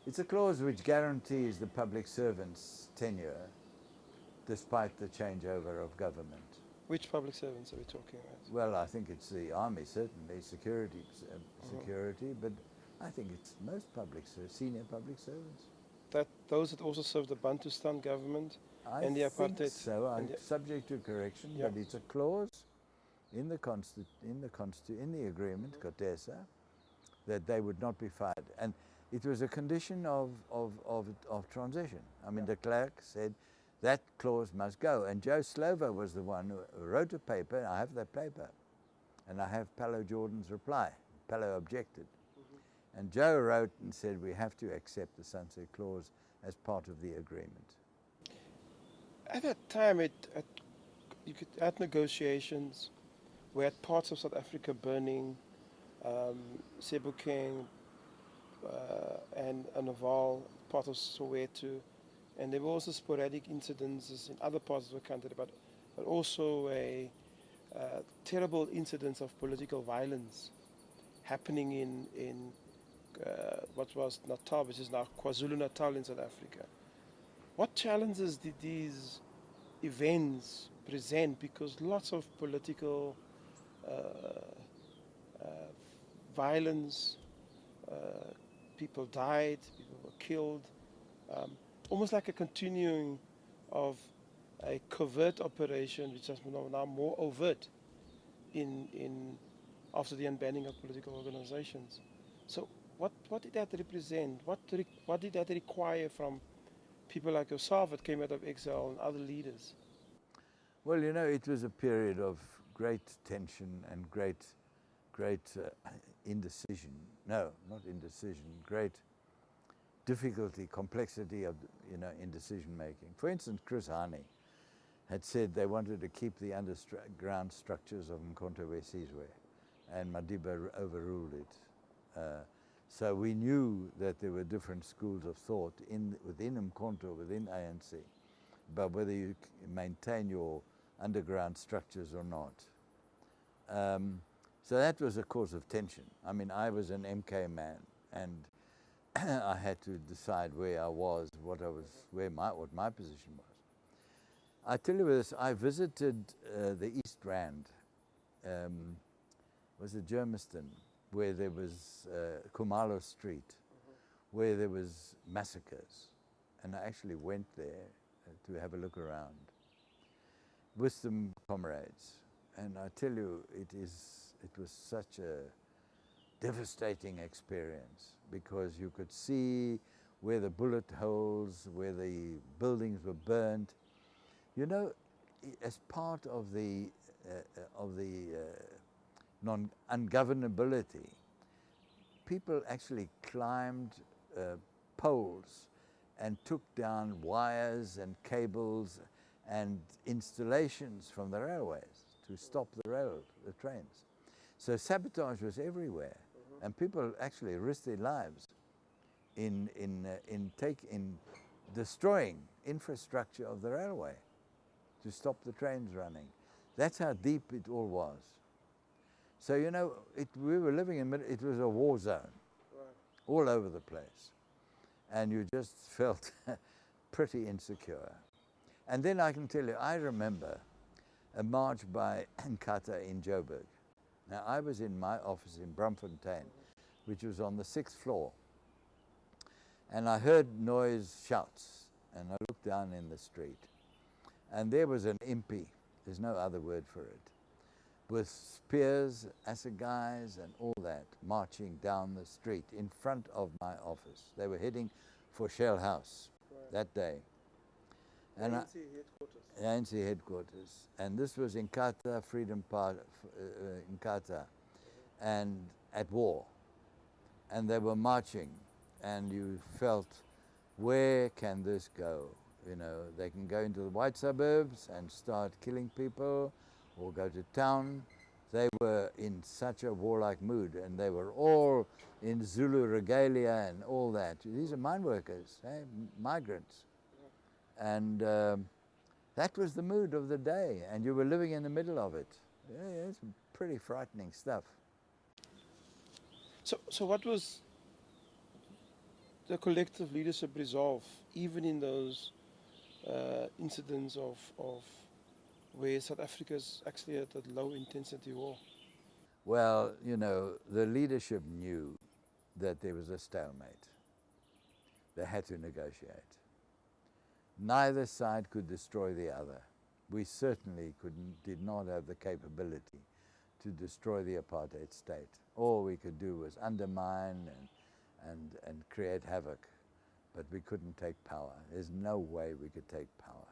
It's a clause which guarantees the public servants' tenure despite the changeover of government.
Which public servants are we talking about?
Well, I think it's the army, certainly, security, but I think it's most senior public servants.
That those that also serve the Bantustan government and the
I
apartheid.
think so. I'm subject to correction,
Yeah.
but it's a clause in the agreement, Codesa, that they would not be fired, and it was a condition of transition. I mean, de Klerk said that clause must go, and Joe Slovo was the one who wrote a paper. I have that paper, and I have Pallo Jordan's reply. Pallo objected. And Joe wrote and said, we have to accept the sunset clause as part of the agreement.
At that time, at negotiations, we had parts of South Africa burning, Sebokeng, and Naval, part of Soweto, and there were also sporadic incidences in other parts of the country, but also a terrible incidents of political violence happening in what was Natal, which is now KwaZulu-Natal in South Africa. What challenges did these events present? Because lots of political uh, uh, violence, uh, people died, people were killed, um, almost like a continuing of a covert operation, which has now more overt in after the unbanning of political organizations. So, what did that represent? What did that require from people like yourself that came out of exile and other leaders?
Well, you know, it was a period of great tension and great indecision. No, not indecision, great difficulty, complexity of, you know, in decision making. For instance, Chris Hani had said they wanted to keep the underground structures of Mkhonto Wesizwe, and Madiba overruled it. So we knew that there were different schools of thought within Mkhonto, within ANC, but whether you maintain your underground structures or not. So that was a cause of tension. I mean, I was an MK man, and I had to decide where I was, what my position was. I tell you this, I visited the East Rand, was it Germiston, where there was Kumalo Street, where there was massacres. And I actually went there to have a look around with some comrades. And I tell you, it was such a devastating experience, because you could see where the bullet holes, where the buildings were burned. You know, as part of the ungovernability, people actually climbed poles and took down wires and cables and installations from the railways to stop the trains. So sabotage was everywhere, and people actually risked their lives in destroying infrastructure of the railway to stop the trains running. That's how deep it all was. So, you know, we were living it was a war zone, all over the place. And you just felt pretty insecure. And then I can tell you, I remember a march by Nkata in Joburg. Now, I was in my office in Braamfontein, which was on the 6th floor. And I heard noise, shouts, and I looked down in the street. And there was an impi, there's no other word for it, with spears, assegais, and all that, marching down the street in front of my office. They were heading for Shell House that day. And
ANC headquarters.
ANC headquarters. And this was in Nkata, Freedom Park, in Nkata, and at war. And they were marching, and you felt, where can this go? You know, they can go into the white suburbs and start killing people, or go to town. They were in such a warlike mood, and they were all in Zulu regalia and all that. These are mine workers, migrants. And that was the mood of the day, and you were living in the middle of it. Yeah, it's pretty frightening stuff.
So what was the collective leadership resolve, even in those incidents of where South Africa is actually at a low intensity war?
Well, you know, the leadership knew that there was a stalemate. They had to negotiate. Neither side could destroy the other. We certainly did not have the capability to destroy the apartheid state. All we could do was undermine and create havoc, but we couldn't take power. There's no way we could take power.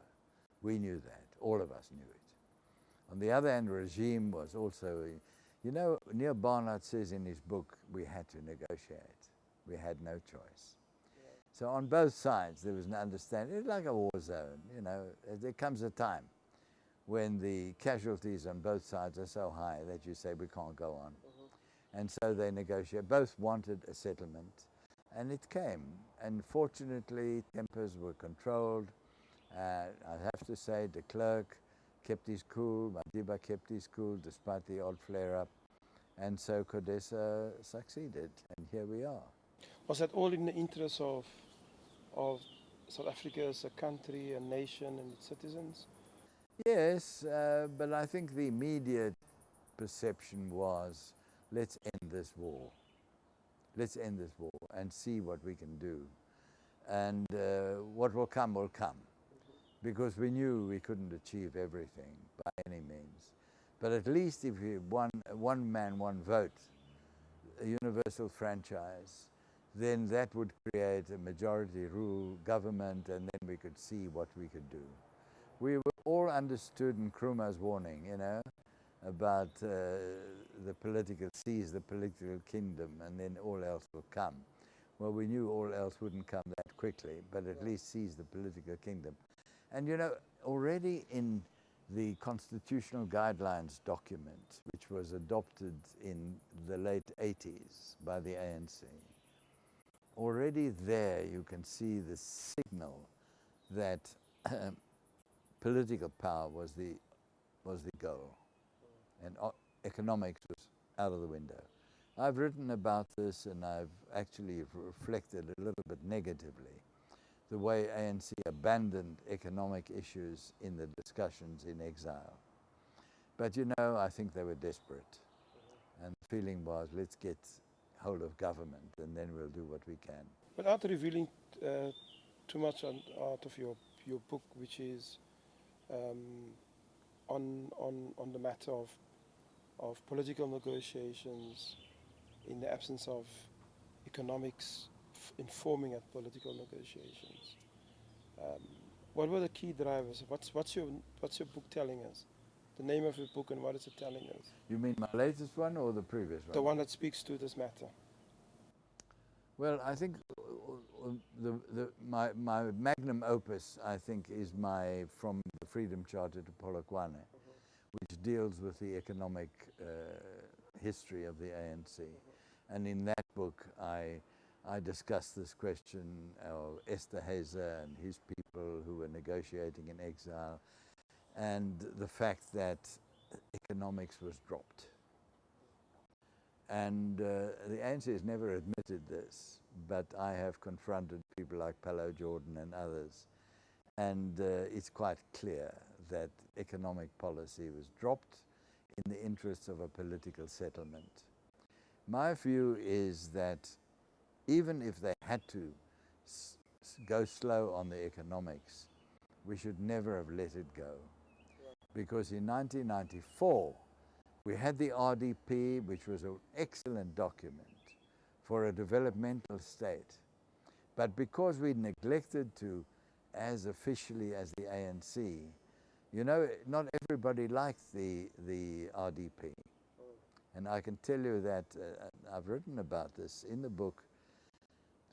We knew that. All of us knew it. On the other hand, regime was also, you know, Neil Barnard says in his book, we had to negotiate. We had no choice. So on both sides there was an understanding. It's like a war zone, you know. There comes a time when the casualties on both sides are so high that you say we can't go on. And so they negotiate. Both wanted a settlement, and it came. And fortunately, tempers were controlled. I have to say, de Klerk kept his cool, Madiba kept his cool despite the odd flare-up. And so Codesa succeeded, and here we are.
Was that all in the interest of South Africa as a country, a nation, and its citizens?
Yes, but I think the immediate perception was, let's end this war. Let's end this war and see what we can do. And what will come will come. Because we knew we couldn't achieve everything by any means. But at least if we one man, one vote, a universal franchise, then that would create a majority rule government, and then we could see what we could do. We were all understood Nkrumah's warning, you know, about the political seize the political kingdom, and then all else will come. Well, we knew all else wouldn't come that quickly, but at least seize the political kingdom. And you know, already in the constitutional guidelines document, which was adopted in the late 80s by the ANC, already there you can see the signal that political power was the goal, and economics was out of the window. I've written about this, and I've actually reflected a little bit negatively the way ANC abandoned economic issues in the discussions in exile. But you know, I think they were desperate, and the feeling was, let's get hold of government, and then we'll do what we can.
Without revealing too much out of your book, which is on the matter of political negotiations in the absence of economics informing at political negotiations. What were the key drivers? What's your book telling us? The name of your book, and what is it telling us?
You mean my latest one or the previous one?
The one that speaks to this matter.
Well, I think my magnum opus, I think, is my From the Freedom Charter to Polokwane, which deals with the economic history of the ANC. And in that book, I discuss this question of Esterhazy and his people who were negotiating in exile, and the fact that economics was dropped. And the ANC has never admitted this, but I have confronted people like Pallo Jordan and others, and it's quite clear that economic policy was dropped in the interests of a political settlement. My view is that even if they had to go slow on the economics, we should never have let it go. Because in 1994, we had the RDP, which was an excellent document for a developmental state. But because we neglected to, as officially as the ANC, you know, not everybody liked the RDP. And I can tell you that, I've written about this in the book,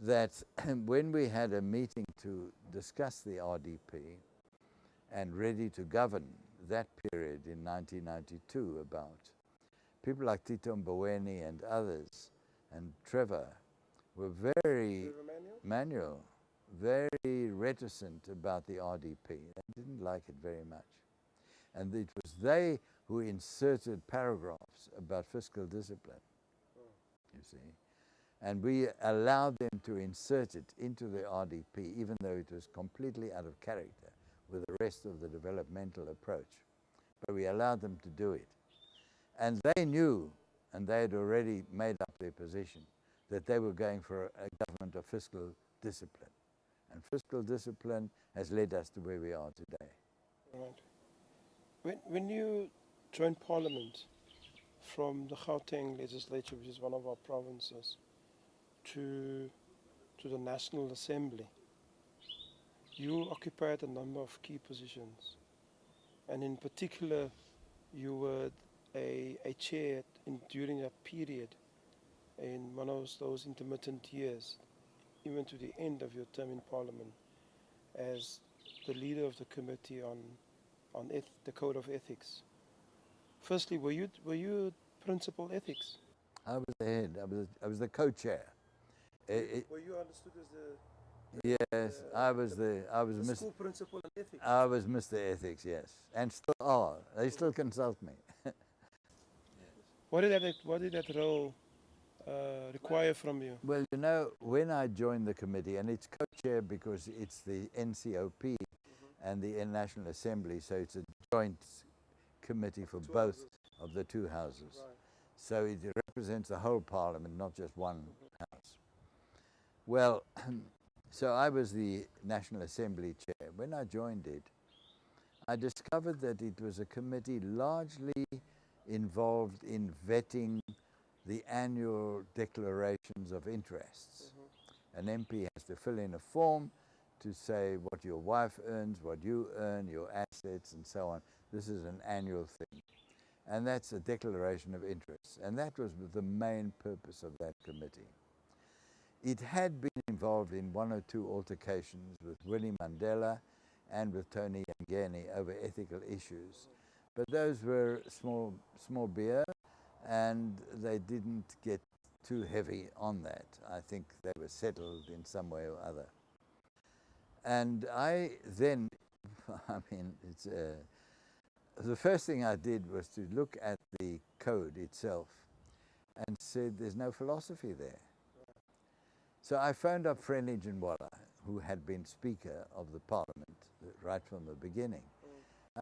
that when we had a meeting to discuss the RDP and ready to govern that period in 1992 about, people like Tito Mboweni and others and Trevor were very very reticent about the RDP. They didn't like it very much. And it was they who inserted paragraphs about fiscal discipline, you see. And we allowed them to insert it into the RDP, even though it was completely out of character with the rest of the developmental approach. But we allowed them to do it. And they knew, and they had already made up their position, that they were going for a government of fiscal discipline. And fiscal discipline has led us to where we are today.
Right. When you joined Parliament from the Gauteng legislature, which is one of our provinces, to the National Assembly, you occupied a number of key positions. And in particular, you were a chair during that period in one of those intermittent years, even to the end of your term in Parliament, as the leader of the committee on the code of ethics. Firstly, were you principal ethics?
I was the head. I was the co-chair.
Were you understood as
Yes, I was
the
Mr.
school principal on ethics?
I was Mr. Ethics, yes, and still are. They still consult me.
What did that role require from you?
Well, you know, when I joined the committee, and it's co-chair because it's the NCOP and the National Assembly, so it's a joint committee for
Two
both
houses.
of the two houses.
Right.
So it represents the whole Parliament, not just one house. Well, so I was the National Assembly chair. When I joined it, I discovered that it was a committee largely involved in vetting the annual declarations of interests. An MP has to fill in a form to say what your wife earns, what you earn, your assets, and so on. This is an annual thing. And that's a declaration of interests. And that was the main purpose of that committee. It had been involved in one or two altercations with Winnie Mandela and with Tony Yangeni over ethical issues. But those were small beer, and they didn't get too heavy on that. I think they were settled in some way or other. And I then, the first thing I did was to look at the code itself and said there's no philosophy there. So I phoned up Friendly Jinwala, who had been Speaker of the Parliament right from the beginning.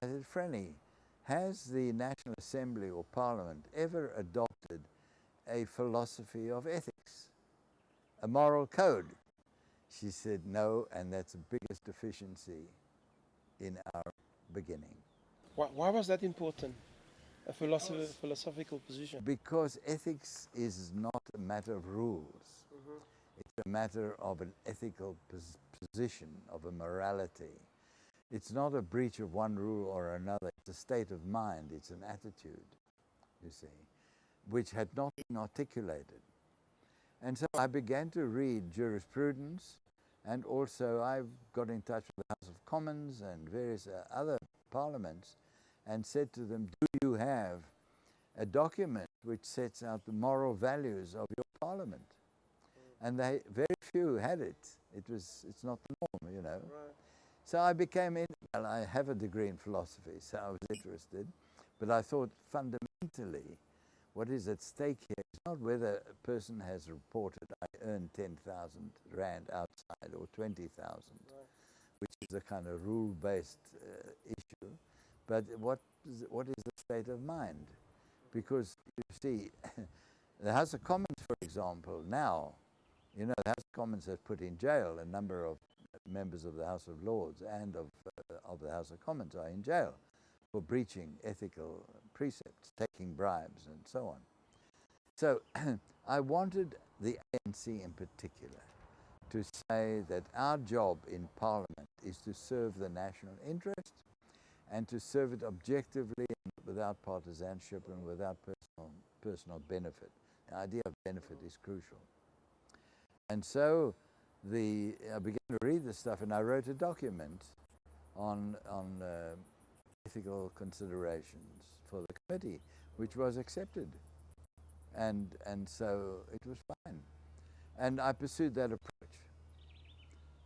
I said, Friendly, has the National Assembly or Parliament ever adopted a philosophy of ethics, a moral code? She said no, and that's the biggest deficiency in our beginning.
Why was that important? A philosophical position?
Because ethics is not a matter of rules. It's a matter of an ethical position, of a morality. It's not a breach of one rule or another. It's a state of mind. It's an attitude, you see, which had not been articulated. And so I began to read jurisprudence, and also I got in touch with the House of Commons and various other parliaments and said to them, do you have a document which sets out the moral values of your parliament? And very few had it. It's not the norm, you know.
Right.
So I well, I have a degree in philosophy, so I was interested. But I thought fundamentally, what is at stake here is not whether a person has reported, I earn 10,000 Rand outside or 20,000, which is a kind of rule-based issue, but what is the state of mind? Because, you see, the House of Commons, for example, now, you know, the House of Commons has put in jail a number of members of the House of Lords and of the House of Commons are in jail for breaching ethical precepts, taking bribes and so on. So I wanted the ANC in particular to say that our job in Parliament is to serve the national interest and to serve it objectively and without partisanship and without personal benefit. The idea of benefit is crucial. And so I began to read this stuff, and I wrote a document on ethical considerations for the committee, which was accepted. And so it was fine. And I pursued that approach.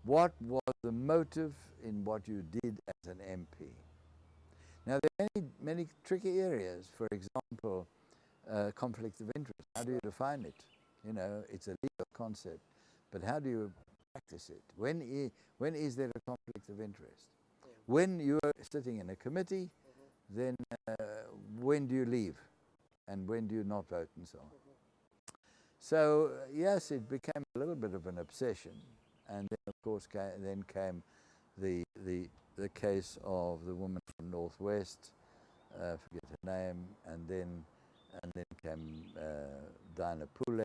What was the motive in what you did as an MP? Now, there are many tricky areas. For example, conflict of interest. How do you define it? You know, it's a legal concept. But how do you practice it? When is there a conflict of interest? When you're sitting in a committee, then when do you leave? And when do you not vote and so on? So, yes, it became a little bit of an obsession. And then, of course, came the case of the woman from Northwest, I forget her name, and then came Diana Pule,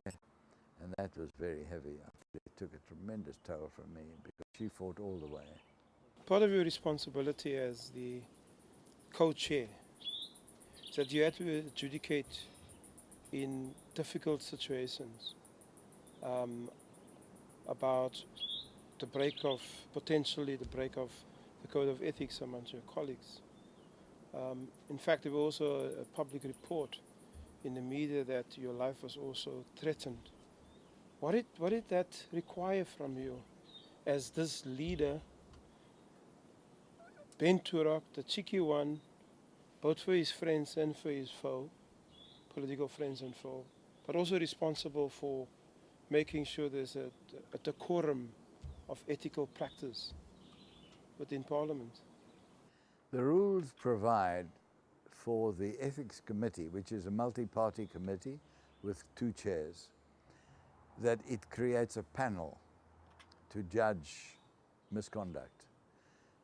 and that was very heavy. It took a tremendous toll from me because she fought all the way.
Part of your responsibility as the co-chair is that you had to adjudicate in difficult situations. um, about potentially the break of the code of ethics amongst your colleagues. In fact, there was also a public report in the media that your life was also threatened. What did that require from you as this leader, Ben Turok, the cheeky one, both for his friends and for his foe, political friends and foe, but also responsible for making sure there's a decorum of ethical practice within Parliament?
The rules provide for the Ethics Committee, which is a multi-party committee with 2 chairs, that it creates a panel to judge misconduct.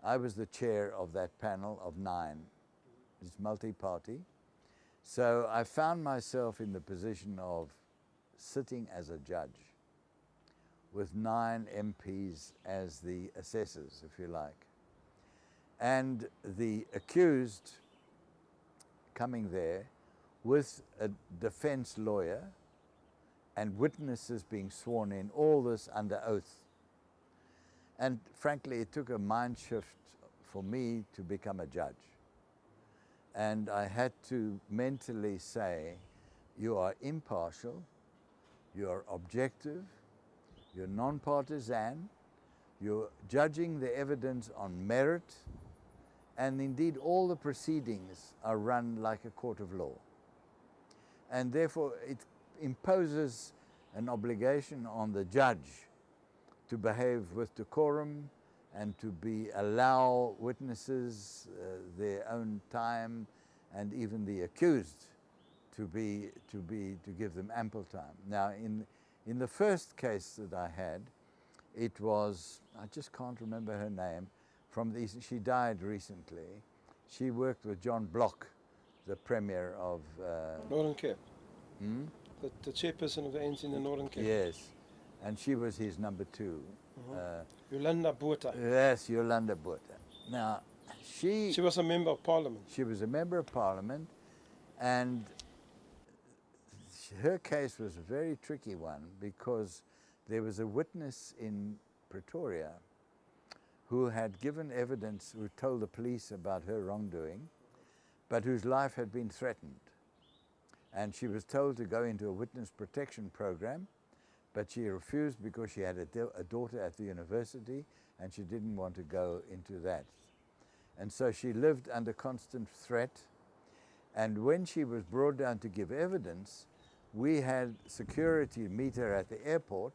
I was the chair of that panel of 9. It's multi-party. So I found myself in the position of sitting as a judge with 9 MPs as the assessors, if you like. And the accused coming there with a defense lawyer and witnesses being sworn in, all this under oath. And frankly, it took a mind shift for me to become a judge. And I had to mentally say, you are impartial, you're objective, you're non-partisan, you're judging the evidence on merit, and indeed all the proceedings are run like a court of law. And therefore it imposes an obligation on the judge to behave with decorum and to allow witnesses their own time, and even the accused to give them ample time. Now in the first case that I had, it was, I just can't remember her name, she died recently. She worked with John Block, the Premier of
Northern Cape.
Hmm?
The chairperson of the ANC in the Northern Cape.
Yes, and she was his number 2.
Yolanda Botha.
Yes, Yolanda Botha. Now,
She was a member of Parliament.
She was a member of Parliament, and her case was a very tricky one because there was a witness in Pretoria who had given evidence, who told the police about her wrongdoing, but whose life had been threatened. And she was told to go into a witness protection program, but she refused because she had a daughter at the university and she didn't want to go into that. And so she lived under constant threat. And when she was brought down to give evidence, we had security meet her at the airport,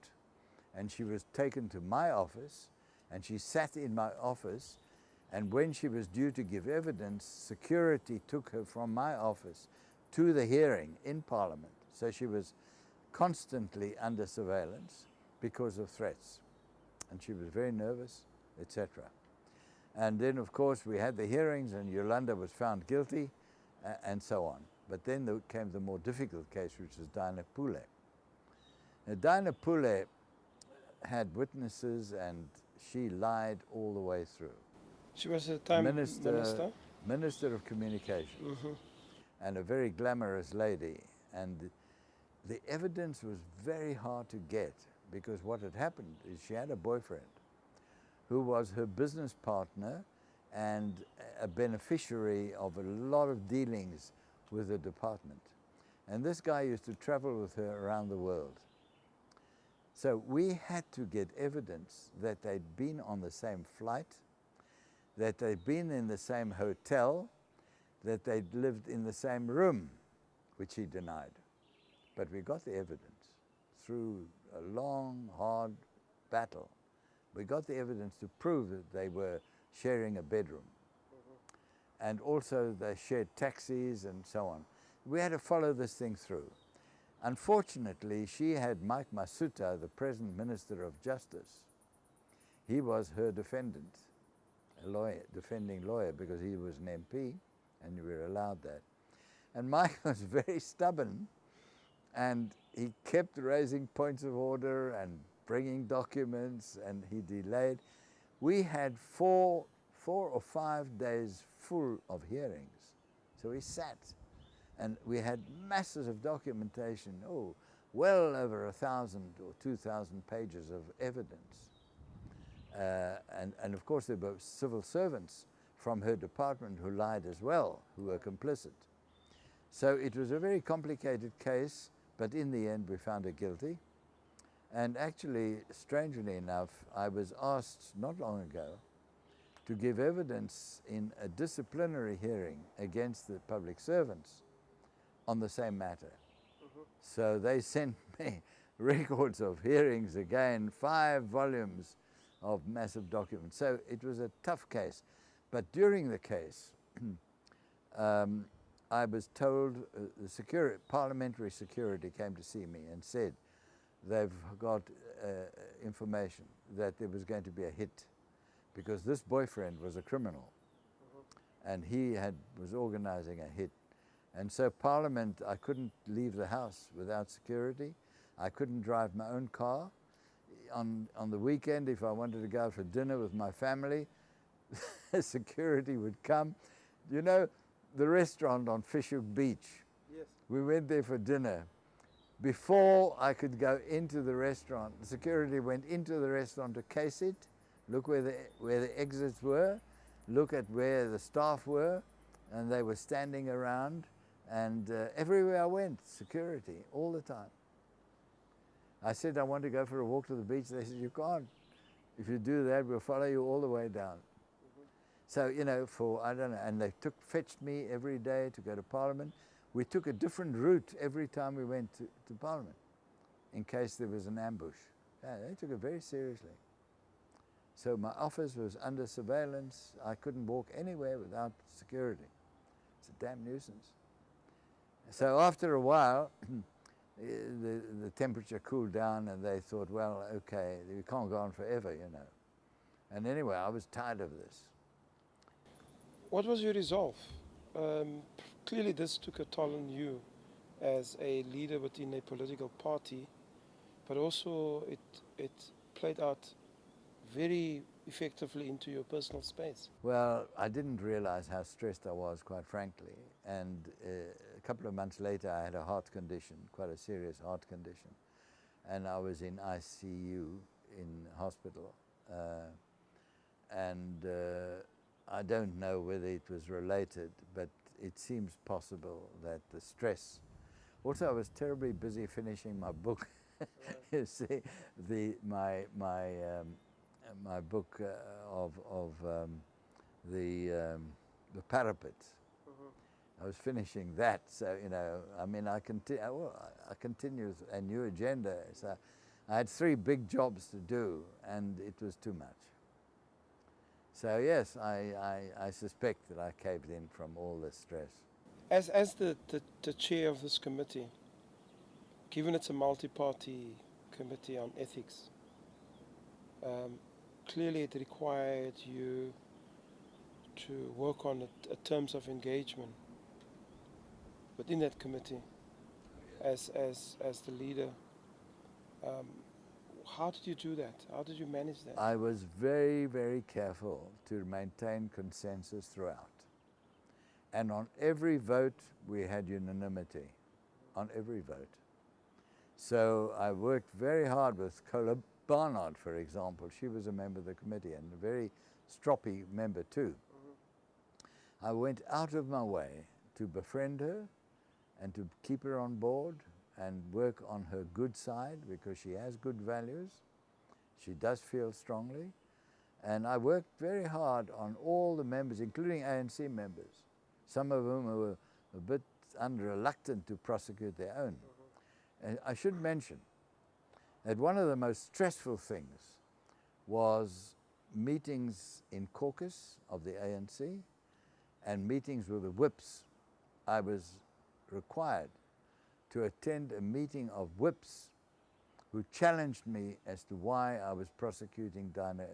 and she was taken to my office, and she sat in my office. And when she was due to give evidence, security took her from my office to the hearing in Parliament. So she was constantly under surveillance because of threats. And she was very nervous, etc. And then, of course, we had the hearings, and Yolanda was found guilty, and so on. But then there came the more difficult case, which was Dinah Pule. Now, Dinah Pule had witnesses, and she lied all the way through.
She was at the time minister?
Minister of Communications, and a very glamorous lady. And the evidence was very hard to get, because what had happened is she had a boyfriend who was her business partner and a beneficiary of a lot of dealings with the department. And this guy used to travel with her around the world. So we had to get evidence that they'd been on the same flight, that they'd been in the same hotel, that they'd lived in the same room, which he denied. But we got the evidence through a long, hard battle. We got the evidence to prove that they were sharing a bedroom. And also they shared taxis and so on. We had to follow this thing through. Unfortunately, she had Mike Masuta, the present Minister of Justice. He was her defendant, a lawyer, defending lawyer, because he was an MP and you were allowed that. And Mike was very stubborn, and he kept raising points of order and bringing documents, and he delayed. We had four or 5 days full of hearings. So we sat, and we had masses of documentation. Oh, well over 1,000 or 2,000 pages of evidence. And of course there were civil servants from her department who lied as well, who were complicit. So it was a very complicated case, but in the end we found her guilty. And actually, strangely enough, I was asked not long ago to give evidence in a disciplinary hearing against the public servants on the same matter. So they sent me records of hearings again, 5 volumes of massive documents. So it was a tough case. But during the case, I was told, parliamentary security came to see me and said they've got information that there was going to be a hit because this boyfriend was a criminal and he was organizing a hit. And so Parliament, I couldn't leave the house without security. I couldn't drive my own car. On the weekend, if I wanted to go out for dinner with my family, security would come. You know, the restaurant on Fishook Beach,
Yes.
we went there for dinner. Before I could go into the restaurant, the security went into the restaurant to case it, look where the exits were, look at where the staff were, and they were standing around. And everywhere I went, security, all the time. I said, I want to go for a walk to the beach. They said, you can't. If you do that, we'll follow you all the way down. So, you know, I don't know, and they fetched me every day to go to Parliament. We took a different route every time we went to Parliament, in case there was an ambush. Yeah, they took it very seriously. So my office was under surveillance. I couldn't walk anywhere without security. It's a damn nuisance. So after a while, the temperature cooled down and they thought, well, okay, we can't go on forever, you know. And anyway, I was tired of this.
What was your resolve? Clearly this took a toll on you as a leader within a political party, but also it played out very effectively into your personal space.
Well, I didn't realize how stressed I was, quite frankly. And a couple of months later, I had a heart condition, quite a serious heart condition. And I was in ICU in hospital. I don't know whether it was related, but it seems possible that the stress. Also, I was terribly busy finishing my book. You see, my book of the parapet. I was finishing that, so you know. I mean, I continue a new agenda. So I had 3 big jobs to do, and it was too much. So yes, I suspect that I caved in from all this stress.
As the chair of this committee, given it's a multi-party committee on ethics, clearly it required you to work on terms of engagement within that committee as the leader. How did you do that? How did you manage that?
I was very, very careful to maintain consensus throughout. And on every vote, we had unanimity, on every vote. So I worked very hard with Cola Barnard, for example. She was a member of the committee and a very stroppy member too. I went out of my way to befriend her and to keep her on board and work on her good side because she has good values. She does feel strongly. And I worked very hard on all the members, including ANC members, some of whom were a bit reluctant to prosecute their own. And I should mention that one of the most stressful things was meetings in caucus of the ANC and meetings with the whips. I was required to attend a meeting of whips who challenged me as to why I was prosecuting Diana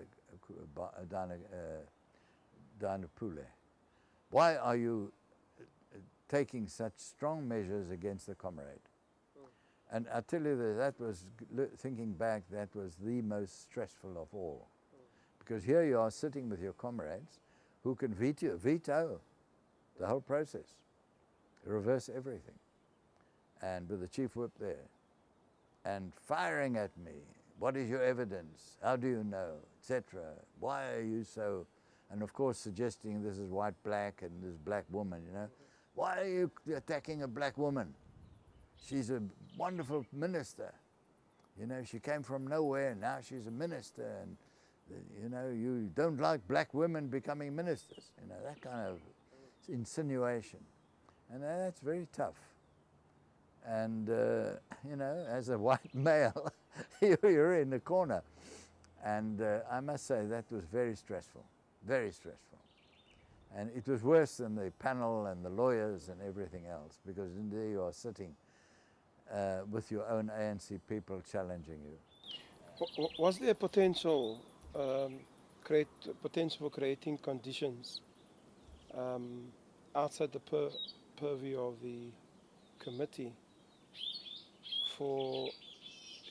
Pule. Why are you taking such strong measures against the comrade? And I tell you that was, thinking back, that was the most stressful of all. Because here you are sitting with your comrades who can veto the whole process, reverse everything. And with the chief whip there. and firing at me. What is your evidence? How do you know? Etc. Why are you so? And of course suggesting this is white, black, and this black woman, you know. Why are you attacking a black woman? She's a wonderful minister. You know, she came from nowhere, now she's a minister, and you know, you don't like black women becoming ministers. You know, that kind of insinuation. And that's very tough. And, you know, as a white male, you're in the corner. And I must say that was very stressful, very stressful. And it was worse than the panel and the lawyers and everything else, because in there you are sitting with your own ANC people challenging you.
Was there potential, potential for creating conditions outside the purview of the committee for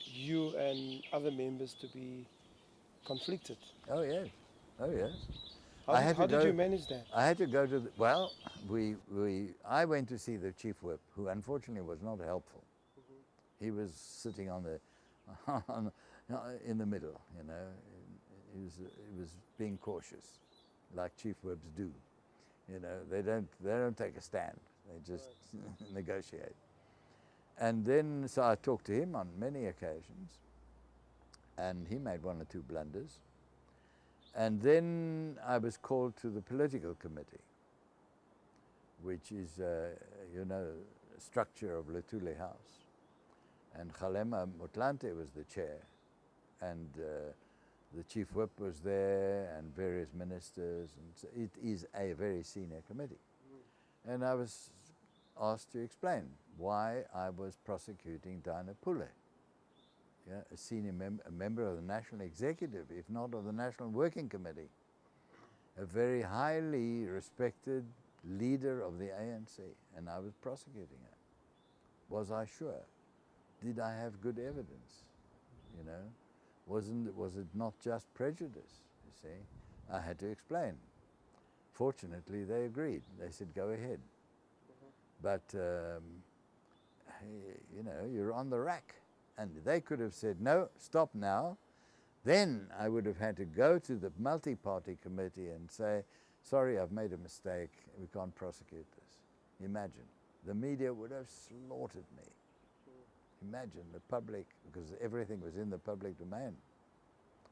you and other members to be conflicted?
Oh yes, oh yes.
How did you manage that?
I had to go to well, I went to see the chief whip, who unfortunately was not helpful. He was sitting on the in the middle, you know. He was being cautious, like chief whips do. You know, they don't take a stand. They just negotiate. And then, so I talked to him on many occasions, and he made one or two blunders. And then I was called to the political committee, which is, you know, a structure of Lutuli House. And Kgalema Motlanthe was the chair, and the chief whip was there, and various ministers, and so it is a very senior committee. And I was asked to explain why I was prosecuting Diana Pule, yeah, a senior a member of the National Executive, if not of the National Working Committee, a very highly respected leader of the ANC, and I was prosecuting her. Was I sure? Did I have good evidence? You know, was it not just prejudice? You see, I had to explain. Fortunately, they agreed. They said, "Go ahead." But you know, you're on the rack, and they could have said, "No, stop now." Then I would have had to go to the multi-party committee and say, "Sorry, I've made a mistake. We can't prosecute this." Imagine, the media would have slaughtered me. Imagine the public, because everything was in the public domain.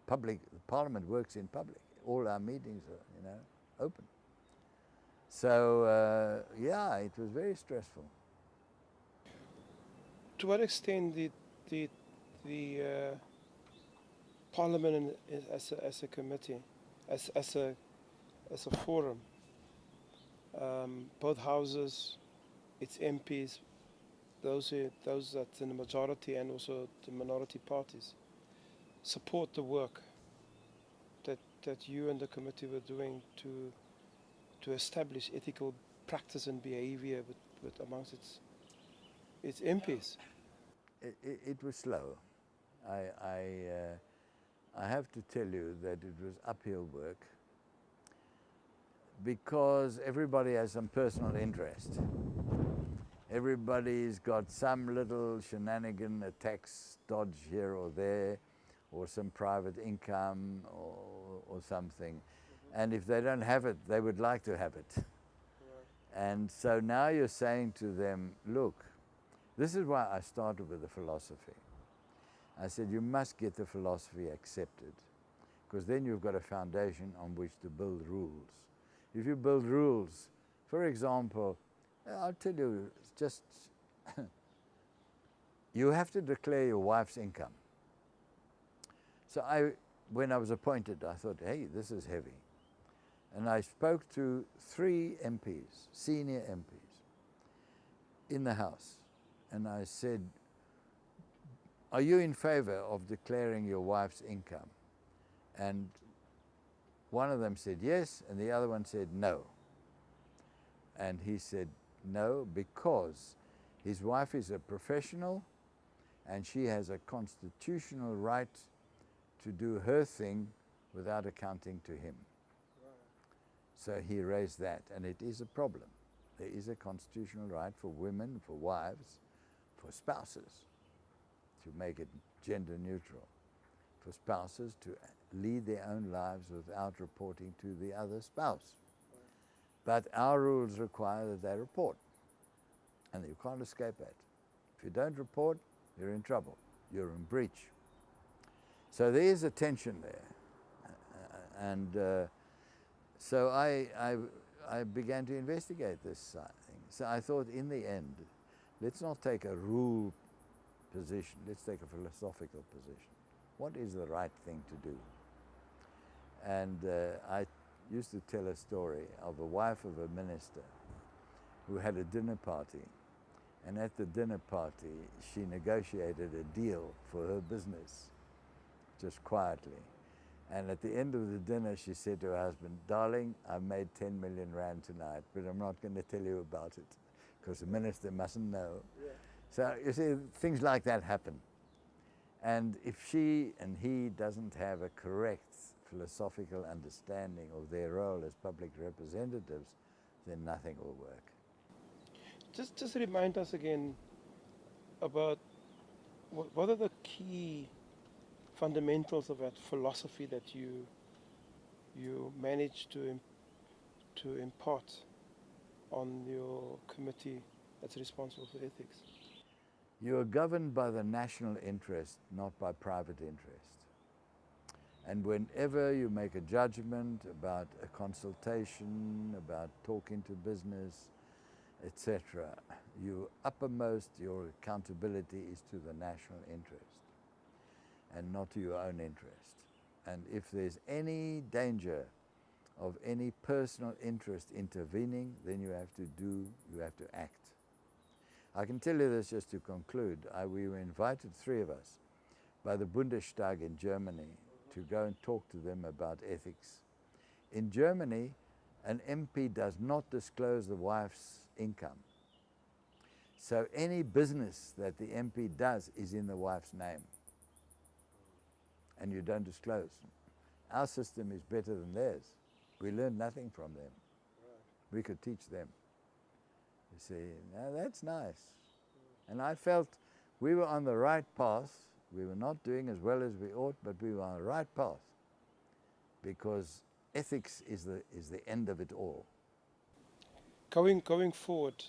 The Parliament works in public. All our meetings are, you know, open. So yeah, it was very stressful.
To what extent did the Parliament as a committee, as a forum, both houses, its MPs, those that's in the majority and also the minority parties, support the work that you and the committee were doing to establish ethical practice and behavior with amongst its MPs?
It was slow. I have to tell you that it was uphill work, because everybody has some personal interest. Everybody's got some little shenanigan, a tax dodge here or there, or some private income or something. And if they don't have it, they would like to have it. And so now you're saying to them, look, this is why I started with the philosophy. I said, you must get the philosophy accepted, because then you've got a foundation on which to build rules. If you build rules, for example, I'll tell you, just you have to declare your wife's income. So when I was appointed, I thought, hey, this is heavy. And I spoke to 3 MPs, senior MPs, in the House. And I said, are you in favor of declaring your wife's income? And one of them said yes, and the other one said no. And he said no, because his wife is a professional and she has a constitutional right to do her thing without accounting to him. So he raised that, and it is a problem. There is a constitutional right for women, for wives, for spouses, to make it gender neutral, for spouses to lead their own lives without reporting to the other spouse. But our rules require that they report, and you can't escape that. If you don't report, you're in trouble, you're in breach. So there is a tension there. So I began to investigate this thing. So I thought, in the end, let's not take a rule position, let's take a philosophical position. What is the right thing to do? And I used to tell a story of a wife of a minister who had a dinner party, and at the dinner party she negotiated a deal for her business, just quietly. And at the end of the dinner she said to her husband, "Darling, I've made 10 million rand tonight, but I'm not going to tell you about it because the minister mustn't know." Yeah. So you see, things like that happen. And if she and he doesn't have a correct philosophical understanding of their role as public representatives, then nothing will work.
Just remind us again about what are the key fundamentals of that philosophy that you managed to impart on your committee that's responsible for ethics.
You are governed by the national interest, not by private interest. And whenever you make a judgment about a consultation, about talking to business, etc., your accountability is to the national interest and not to your own interest. And if there's any danger of any personal interest intervening, then you have to act. I can tell you this just to conclude. We were invited, 3 of us, by the Bundestag in Germany to go and talk to them about ethics. In Germany, an MP does not disclose the wife's income. So any business that the MP does is in the wife's name, and you don't disclose. Our system is better than theirs. We learned nothing from them. We could teach them. You see, now that's nice. And I felt we were on the right path. We were not doing as well as we ought, but we were on the right path, because ethics is the end of it all.
Going forward,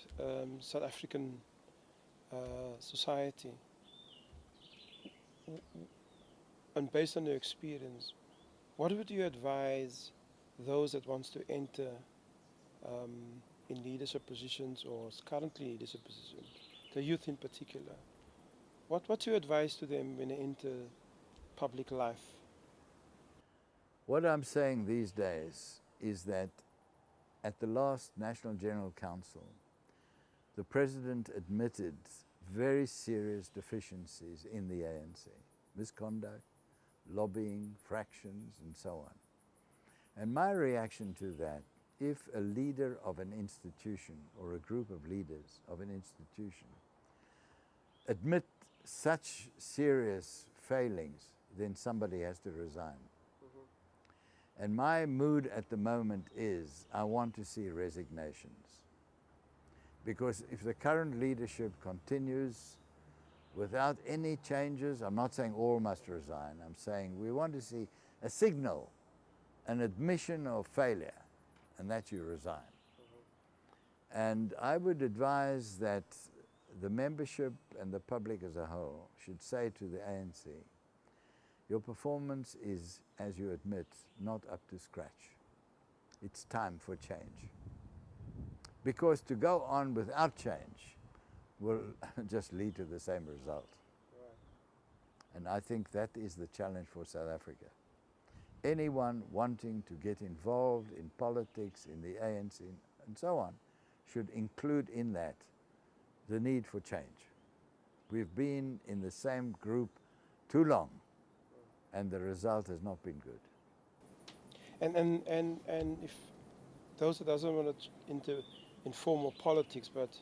South African society, and based on your experience, what would you advise those that wants to enter in leadership positions or currently leadership positions, the youth in particular? What's your advice to them when they enter public life?
What I'm saying these days is that at the last National General Council, the President admitted very serious deficiencies in the ANC, misconduct, lobbying, fractions, and so on. And my reaction to that, if a leader of an institution or a group of leaders of an institution admit such serious failings, then somebody has to resign. And my mood at the moment is I want to see resignations. Because if the current leadership continues without any changes, I'm not saying all must resign, I'm saying we want to see a signal, an admission of failure, and that you resign. And I would advise that the membership and the public as a whole should say to the ANC, your performance is, as you admit, not up to scratch. It's time for change. Because to go on without change will just lead to the same result. Right. And I think that is the challenge for South Africa. Anyone wanting to get involved in politics, in the ANC, and so on, should include in that the need for change. We've been in the same group too long, and the result has not been good.
And if those that doesn't want to into informal politics, but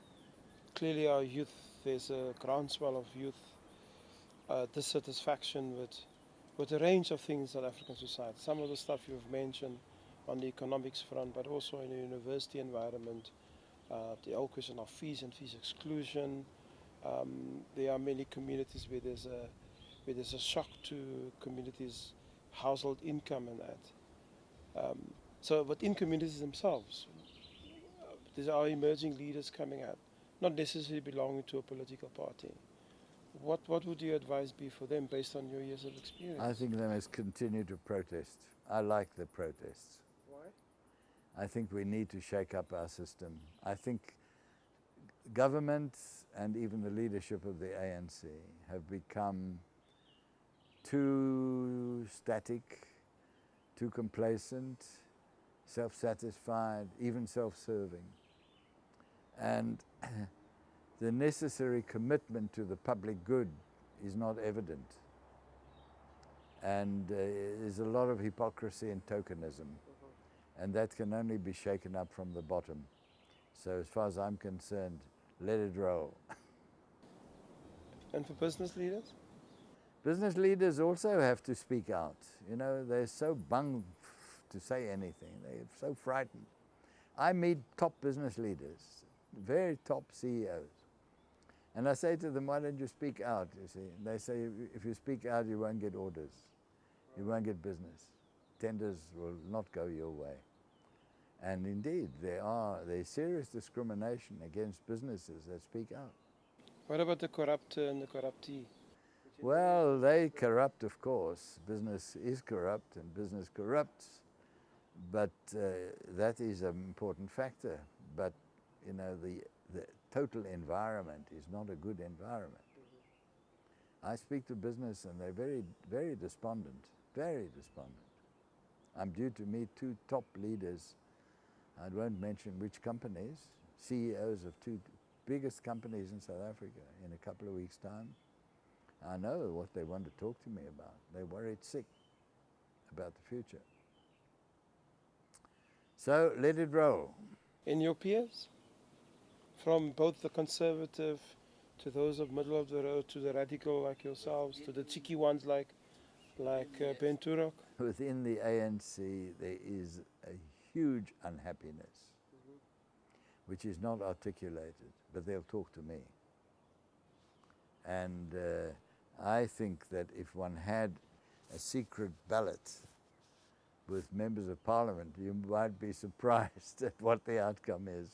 clearly our youth, there's a groundswell of youth dissatisfaction with a range of things in South African society. Some of the stuff you've mentioned on the economics front, but also in the university environment, the whole question of fees and fees exclusion, There are many communities where there's a shock to communities' household income and that. So, within communities themselves, there are emerging leaders coming out, not necessarily belonging to a political party. What would your advice be for them based on your years of experience?
I think they must continue to protest. I like the protests.
Why?
I think we need to shake up our system. I think governments and even the leadership of the ANC have become too static, too complacent, self-satisfied, even self-serving. And the necessary commitment to the public good is not evident. And there's a lot of hypocrisy and tokenism. And that can only be shaken up from the bottom. So as far as I'm concerned, let it roll.
And for business leaders?
Business leaders also have to speak out. You know, they're so bung to say anything. They're so frightened. I meet top business leaders, very top CEOs. And I say to them, why don't you speak out, you see? And they say, if you speak out, you won't get orders. You won't get business. Tenders will not go your way. And indeed, there's serious discrimination against businesses that speak out.
What about the corruptor and the corruptee?
Well, they corrupt, of course. Business is corrupt and business corrupts. But that is an important factor. But, you know, the total environment is not a good environment. I speak to business and they're very, very despondent, very despondent. I'm due to meet two top leaders, I won't mention which companies, CEOs of two biggest companies in South Africa in a couple of weeks' time. I know what they want to talk to me about. They're worried sick about the future. So let it roll.
In your peers? From both the conservative to those of middle of the road to the radical like yourselves, to the cheeky ones like Ben Turok?
Within the ANC, there is a huge unhappiness, which is not articulated, but they'll talk to me. And I think that if one had a secret ballot with members of parliament, you might be surprised at what the outcome is.